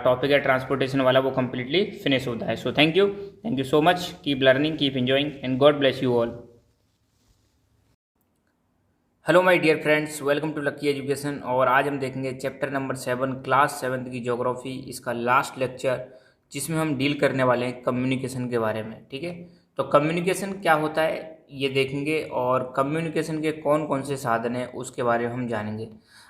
टॉपिक है ट्रांसपोर्टेशन वाला, वो कम्प्लीटली फिनिश होता है। So thank you so much, keep learning, keep enjoying and God bless you all. Hello my dear friends, welcome to Lucky Education. और आज हम देखेंगे चैप्टर नंबर 7 क्लास 7 की ज्योग्राफी, इसका लास्ट लेक्चर, जिसमें हम डील करने वाले हैं कम्युनिकेशन के बारे में। ठीक है, तो कम्युनिकेशन क्या होता है ये देखेंगे, और कम्युनिकेशन के कौन कौन से साधन हैं उसके बारे में हम जानेंगे।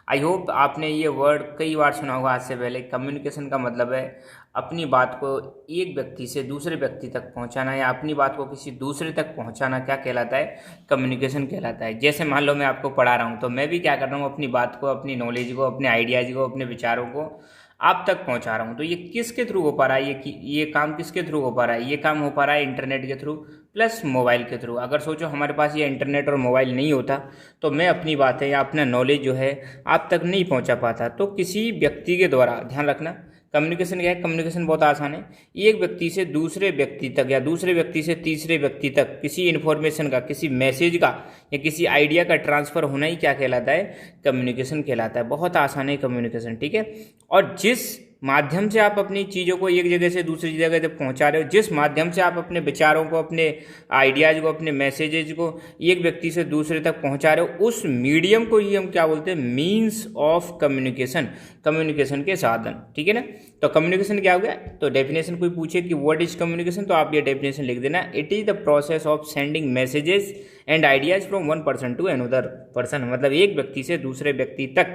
आई होप आपने ये वर्ड कई बार सुना होगा आज से पहले। कम्युनिकेशन का मतलब है अपनी बात को एक व्यक्ति से दूसरे व्यक्ति तक पहुंचाना, या अपनी बात को किसी दूसरे तक पहुंचाना क्या कहलाता है, कम्युनिकेशन कहलाता है। जैसे मान लो मैं आपको पढ़ा रहा हूं, तो मैं भी क्या कर रहा हूं, अपनी बात को, अपनी नॉलेज को, अपने आइडियाज़ को, अपने विचारों को आप तक पहुंचा रहा हूं। तो ये किसके थ्रू हो पा रहा है, ये काम किसके थ्रू हो पा रहा है, ये काम हो पा रहा है इंटरनेट के थ्रू प्लस मोबाइल के थ्रू। अगर सोचो हमारे पास ये इंटरनेट और मोबाइल नहीं होता तो मैं अपनी बातें या अपना नॉलेज जो है आप तक नहीं पहुंचा पाता। तो किसी व्यक्ति के द्वारा, ध्यान रखना कम्युनिकेशन क्या है, कम्युनिकेशन बहुत आसान है। एक व्यक्ति से दूसरे व्यक्ति तक या दूसरे व्यक्ति से तीसरे व्यक्ति तक किसी इन्फॉर्मेशन का, किसी मैसेज का या किसी आइडिया का ट्रांसफ़र होना ही क्या कहलाता है, कम्युनिकेशन कहलाता है। बहुत आसान है कम्युनिकेशन। ठीक है, और जिस माध्यम से आप अपनी चीज़ों को एक जगह से दूसरी जगह तक पहुंचा रहे हो, जिस माध्यम से आप अपने विचारों को, अपने आइडियाज़ को, अपने मैसेजेज को एक व्यक्ति से दूसरे तक पहुंचा रहे हो, उस मीडियम को ही हम क्या बोलते हैं, मीन्स ऑफ कम्युनिकेशन, कम्युनिकेशन के साधन। ठीक है ना, तो कम्युनिकेशन क्या हो गया, तो डेफिनेशन कोई पूछे कि व्हाट इज कम्युनिकेशन, तो आप ये डेफिनेशन लिख देना, it is the process of sending messages and ideas from one person to another person. मतलब एक व्यक्ति से दूसरे व्यक्ति तक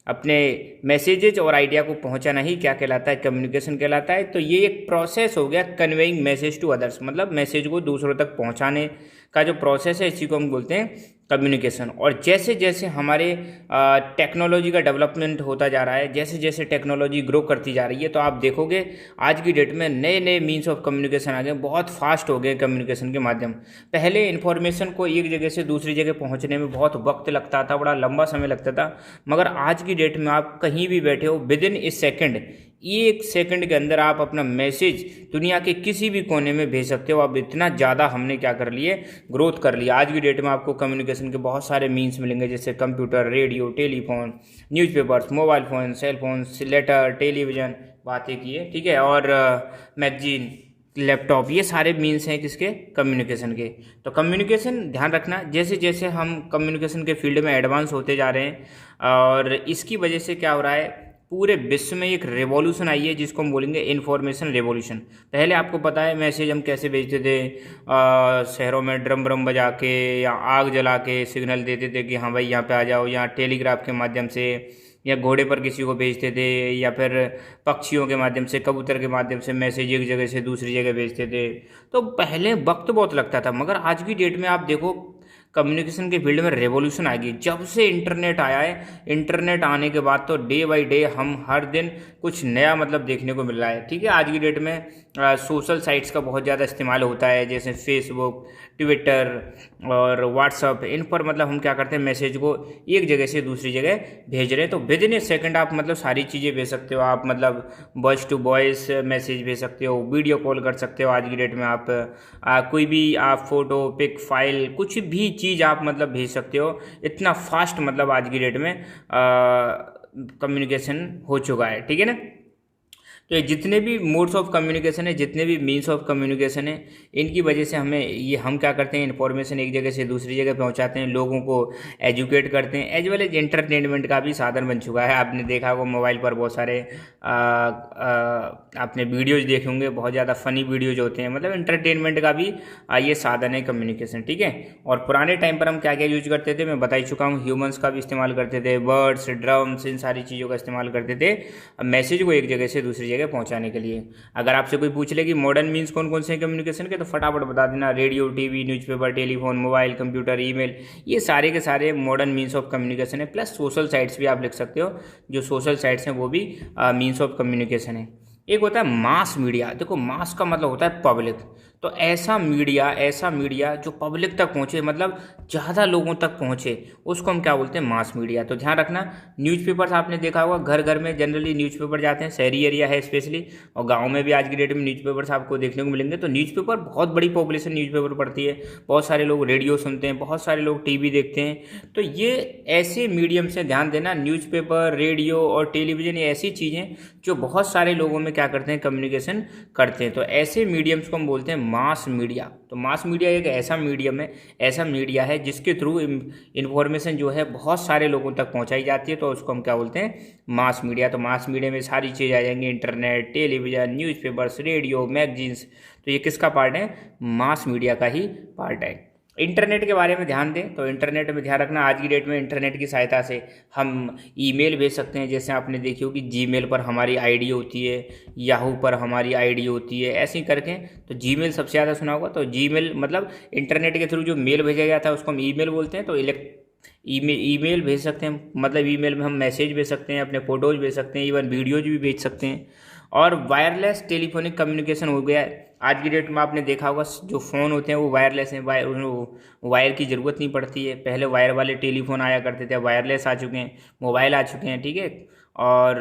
अपने मैसेजेज और आइडिया को पहुंचाना ही क्या कहलाता है, कम्युनिकेशन कहलाता है। तो ये एक प्रोसेस हो गया कन्वेइंग मैसेज टू अदर्स, मतलब मैसेज को दूसरों तक पहुंचाने का जो प्रोसेस है, इसी को हम बोलते हैं कम्युनिकेशन। और जैसे जैसे हमारे टेक्नोलॉजी का डेवलपमेंट होता जा रहा है, जैसे जैसे टेक्नोलॉजी ग्रो करती जा रही है, तो आप देखोगे आज की डेट में नए नए मीन्स ऑफ कम्युनिकेशन आ गए, बहुत फास्ट हो गए कम्युनिकेशन के माध्यम। पहले इन्फॉर्मेशन को एक जगह से दूसरी जगह पहुंचने में बहुत वक्त लगता था, बड़ा लंबा समय लगता था, मगर आज की डेट में आप कहीं भी बैठे हो, विद इन ए सेकेंड, एक सेकंड के अंदर आप अपना मैसेज दुनिया के किसी भी कोने में भेज सकते हो। अब इतना ज़्यादा हमने क्या कर लिए, ग्रोथ कर लिया। आज की डेट में आपको कम्युनिकेशन के बहुत सारे मीन्स मिलेंगे, जैसे computer, radio, telephone, newspapers, mobile phone, cell phone, letter, television, बातें की है। ठीक है, और मैगजीन, लैपटॉप, ये सारे मीन्स हैं किसके, कम्युनिकेशन के। तो कम्युनिकेशन ध्यान रखना, जैसे जैसे हम कम्युनिकेशन के फील्ड में एडवांस होते जा रहे हैं, और इसकी वजह से क्या हो रहा है, पूरे विश्व में एक रेवोल्यूशन आई है, जिसको हम बोलेंगे इन्फॉर्मेशन रेवोल्यूशन। पहले आपको पता है मैसेज हम कैसे भेजते थे, शहरों में ड्रम ब्रम बजा के या आग जला के सिग्नल देते थे कि हाँ भाई यहाँ पे आ जाओ, या टेलीग्राफ के माध्यम से, या घोड़े पर किसी को भेजते थे, या फिर पक्षियों के माध्यम से, कबूतर के माध्यम से मैसेज एक जगह से दूसरी जगह भेजते थे। तो पहले वक्त बहुत लगता था, मगर आज की डेट में आप देखो कम्युनिकेशन के फील्ड में रेवोल्यूशन आ गई। जब से इंटरनेट आया है, इंटरनेट आने के बाद तो डे बाय डे हम हर दिन कुछ नया मतलब देखने को मिल रहा है। ठीक है, आज की डेट में सोशल साइट्स का बहुत ज़्यादा इस्तेमाल होता है, जैसे फेसबुक, ट्विटर और व्हाट्सअप। इन पर मतलब हम क्या करते हैं, मैसेज को एक जगह से दूसरी जगह भेज रहे हैं, तो विद इन ए सेकेंड आप मतलब सारी चीज़ें भेज सकते हो। आप मतलब वॉइस टू वॉइस मैसेज भेज सकते हो, वीडियो कॉल कर सकते हो। आज की डेट में आप कोई भी आप फोटो, पिक, फाइल, कुछ भी चीज़ आप मतलब भेज सकते हो। इतना फास्ट मतलब आज की डेट में कम्युनिकेशन हो चुका है। ठीक है ना, तो ये जितने भी मोड्स ऑफ कम्युनिकेशन है, जितने भी मीन्स ऑफ कम्युनिकेशन है, इनकी वजह से हम क्या करते हैं, इन्फॉर्मेशन एक जगह से दूसरी जगह पहुंचाते हैं, लोगों को एजुकेट करते हैं, एज वेल एज एंटरटेनमेंट का भी साधन बन चुका है। आपने देखा होगा मोबाइल पर बहुत सारे आपने वीडियोज़ देखे होंगे, बहुत ज़्यादा फनी वीडियोज़ होते हैं, मतलब एंटरटेनमेंट का भी ये साधन है कम्युनिकेशन। ठीक है, और पुराने टाइम पर हम क्या क्या यूज करते थे, मैं बता ही चुका हूँ, ह्यूमंस का भी इस्तेमाल करते थे, बर्ड्स, ड्रम्स, इन सारी चीज़ों का इस्तेमाल करते थे मैसेज को एक जगह से दूसरी जगह पहुंचाने के लिए। अगर आपसे कोई पूछ ले कि मॉडर्न मीन्स कौन कौन से हैं कम्युनिकेशन के, तो फटाफट बता देना, radio, TV, newspaper, telephone, mobile, computer, email, ये सारे के सारे मॉडर्न मीन्स ऑफ कम्युनिकेशन है। प्लस सोशल साइट्स भी आप लिख सकते हो, जो सोशल साइट्स हैं वो भी मीन्स ऑफ कम्युनिकेशन है। एक होता है मास मीडिया। देखो, मास का मतलब होता है पब्लिक, तो ऐसा मीडिया जो पब्लिक तक पहुंचे, मतलब ज़्यादा लोगों तक पहुंचे, उसको हम क्या बोलते हैं, मास मीडिया। तो ध्यान रखना, न्यूज़पेपर्स आपने देखा होगा, घर घर में जनरली न्यूज़पेपर जाते हैं, शहरी एरिया है स्पेशली, और गांव में भी आज की डेट में न्यूज़पेपर्स आपको देखने को मिलेंगे। तो न्यूज़पेपर, बहुत बड़ी पॉपुलेशन न्यूज़पेपर पढ़ती है, बहुत सारे लोग रेडियो सुनते हैं, बहुत सारे लोग टीवी देखते हैं। तो ये ऐसे मीडियम से, ध्यान देना, न्यूज़पेपर, रेडियो और टेलीविज़न, ये ऐसी चीज़ें जो बहुत सारे लोगों में क्या करते हैं, कम्युनिकेशन करते हैं। तो ऐसे मीडियम्स को हम बोलते हैं मास मीडिया। तो मास मीडिया एक ऐसा मीडियम है, ऐसा मीडिया है जिसके थ्रू इन्फॉर्मेशन जो है बहुत सारे लोगों तक पहुंचाई जाती है, तो उसको हम क्या बोलते हैं, मास मीडिया। तो मास मीडिया में सारी चीज़ें आ जाएंगी, internet, television, newspapers, radio, magazines. तो ये किसका पार्ट है, मास मीडिया का ही पार्ट है। इंटरनेट के बारे में ध्यान दें, तो इंटरनेट में ध्यान रखना, आज की डेट में इंटरनेट की सहायता से हम ईमेल भेज सकते हैं। जैसे आपने देखी होगी, जीमेल पर हमारी आईडी होती है, याहू पर हमारी आईडी होती है, ऐसे ही करके। तो जीमेल सबसे ज़्यादा सुना होगा। तो जीमेल मतलब इंटरनेट के थ्रू जो मेल भेजा गया था उसको हम ईमेल बोलते हैं। तो ईमेल भेज सकते हैं, मतलब ईमेल में हम मैसेज भेज सकते हैं, अपने फ़ोटोज़ भेज सकते हैं, इवन वीडियोज़ भी भेज सकते हैं। और वायरलेस टेलीफोनिक कम्युनिकेशन हो गया है आज की डेट में। आपने देखा होगा, जो फ़ोन होते हैं वो वायरलेस हैं, वायर की ज़रूरत नहीं पड़ती है। पहले वायर वाले टेलीफोन आया करते थे, वायरलेस आ चुके हैं, मोबाइल आ चुके हैं, ठीक है। और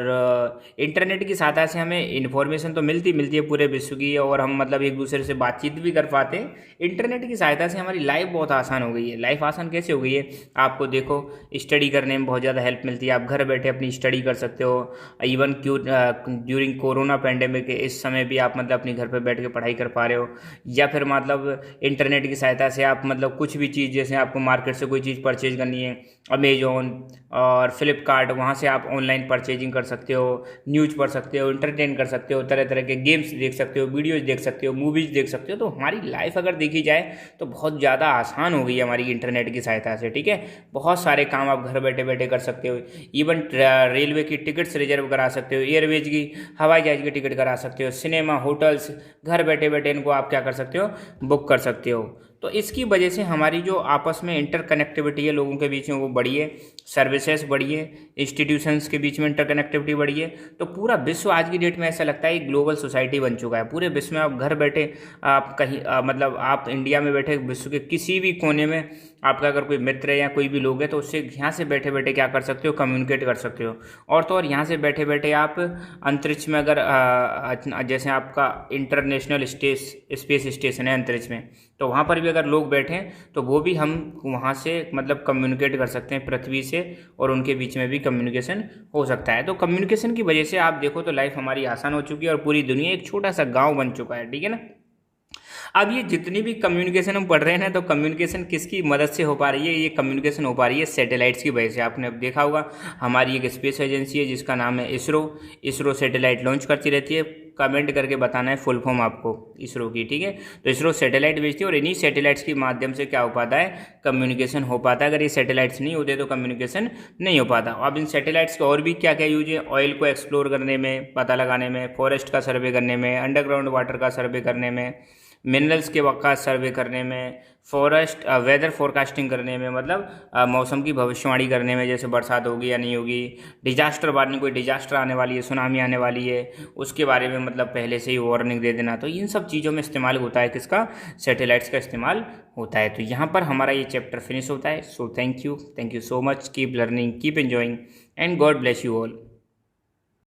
इंटरनेट की सहायता से हमें इन्फॉर्मेशन तो मिलती है पूरे विश्व की, और हम मतलब एक दूसरे से बातचीत भी कर पाते हैं। इंटरनेट की सहायता से हमारी लाइफ बहुत आसान हो गई है। लाइफ आसान कैसे हो गई है, आपको देखो, स्टडी करने में बहुत ज़्यादा हेल्प मिलती है। आप घर बैठे अपनी स्टडी कर सकते हो। इवन ड्यूरिंग कोरोना पेंडेमिक, इस समय भी आप मतलब अपनी घर पर बैठ के पढ़ाई कर पा रहे हो। या फिर मतलब इंटरनेट की सहायता से आप मतलब कुछ भी चीज़, जैसे आपको मार्केट से कोई चीज़ परचेज करनी है, अमेजोन और फ्लिपकार्ट, वहाँ से आप ऑनलाइन परचेजिंग कर सकते हो, न्यूज़ पढ़ सकते हो, इंटरटेन कर सकते हो, तरह तरह के गेम्स देख सकते हो, वीडियोज़ देख सकते हो, मूवीज़ देख सकते हो। तो हमारी लाइफ अगर देखी जाए तो बहुत ज़्यादा आसान हो गई है हमारी इंटरनेट की सहायता से, ठीक है। बहुत सारे काम आप घर बैठे बैठे कर सकते हो। इवन रेलवे की टिकट्स रिजर्व करा सकते हो, एयरवेज की, हवाई जहाज़ की टिकट करा सकते हो, सिनेमा, होटल्स, घर बैठे बैठे इनको आप क्या कर सकते हो, बुक कर सकते हो। तो इसकी वजह से हमारी जो आपस में इंटरकनेक्टिविटी है लोगों के बीच में, वो बढ़ी है, सर्विसेज बढ़ी है, इंस्टीट्यूशंस के बीच में इंटरकनेक्टिविटी बढ़ी है। तो पूरा विश्व आज की डेट में ऐसा लगता है एक ग्लोबल सोसाइटी बन चुका है। पूरे विश्व में आप घर बैठे, आप कहीं मतलब आप इंडिया में बैठे विश्व के किसी भी कोने में आपका अगर कोई मित्र है या कोई भी लोग है, तो उससे यहाँ से बैठे बैठे क्या कर सकते हो, कम्युनिकेट कर सकते हो। और तो और यहाँ से बैठे बैठे आप अंतरिक्ष में, अगर जैसे आपका इंटरनेशनल स्पेस स्टेशन है अंतरिक्ष में, तो वहाँ पर भी अगर लोग बैठें तो वो भी हम वहाँ से मतलब कम्युनिकेट कर सकते हैं पृथ्वी से, और उनके बीच में भी कम्युनिकेशन हो सकता है। तो कम्युनिकेशन की वजह से आप देखो तो लाइफ हमारी आसान हो चुकी है, और पूरी दुनिया एक छोटा सा गाँव बन चुका है, ठीक है ना। अब ये जितनी भी कम्युनिकेशन हम पढ़ रहे हैं ना, तो कम्युनिकेशन किसकी मदद से हो पा रही है, ये कम्युनिकेशन हो पा रही है सैटेलाइट्स की वजह से। आपने अब देखा होगा, हमारी एक स्पेस एजेंसी है जिसका नाम है इसरो सैटेलाइट लॉन्च करती रहती है। कमेंट करके बताना है फुल फॉर्म आपको इसरो की, ठीक है। तो इसरो सैटेलाइट भेजती है, और इन्हीं सैटेलाइट्स के माध्यम से क्या हो पाता है, कम्युनिकेशन हो पाता है। अगर ये सैटेलाइट्स नहीं होते तो कम्युनिकेशन नहीं हो पाता। अब इन सैटेलाइट्स के और भी क्या क्या यूज है, ऑयल को एक्सप्लोर करने में, पता लगाने में, फॉरेस्ट का सर्वे करने में, अंडरग्राउंड वाटर का सर्वे करने में, मिनरल्स के का सर्वे करने में, फॉरेस्ट वेदर फोरकास्टिंग करने में, मतलब मौसम की भविष्यवाणी करने में, जैसे बरसात होगी या नहीं होगी, डिजास्टर वार्निंग, कोई डिजास्टर आने वाली है, सुनामी आने वाली है, उसके बारे में मतलब पहले से ही वार्निंग दे देना। तो इन सब चीज़ों में इस्तेमाल होता है किसका, सैटेलाइट्स का इस्तेमाल होता है। तो यहाँ पर हमारा ये चैप्टर फिनिश होता है। So thank you so much, keep learning, keep enjoying, and God bless you all.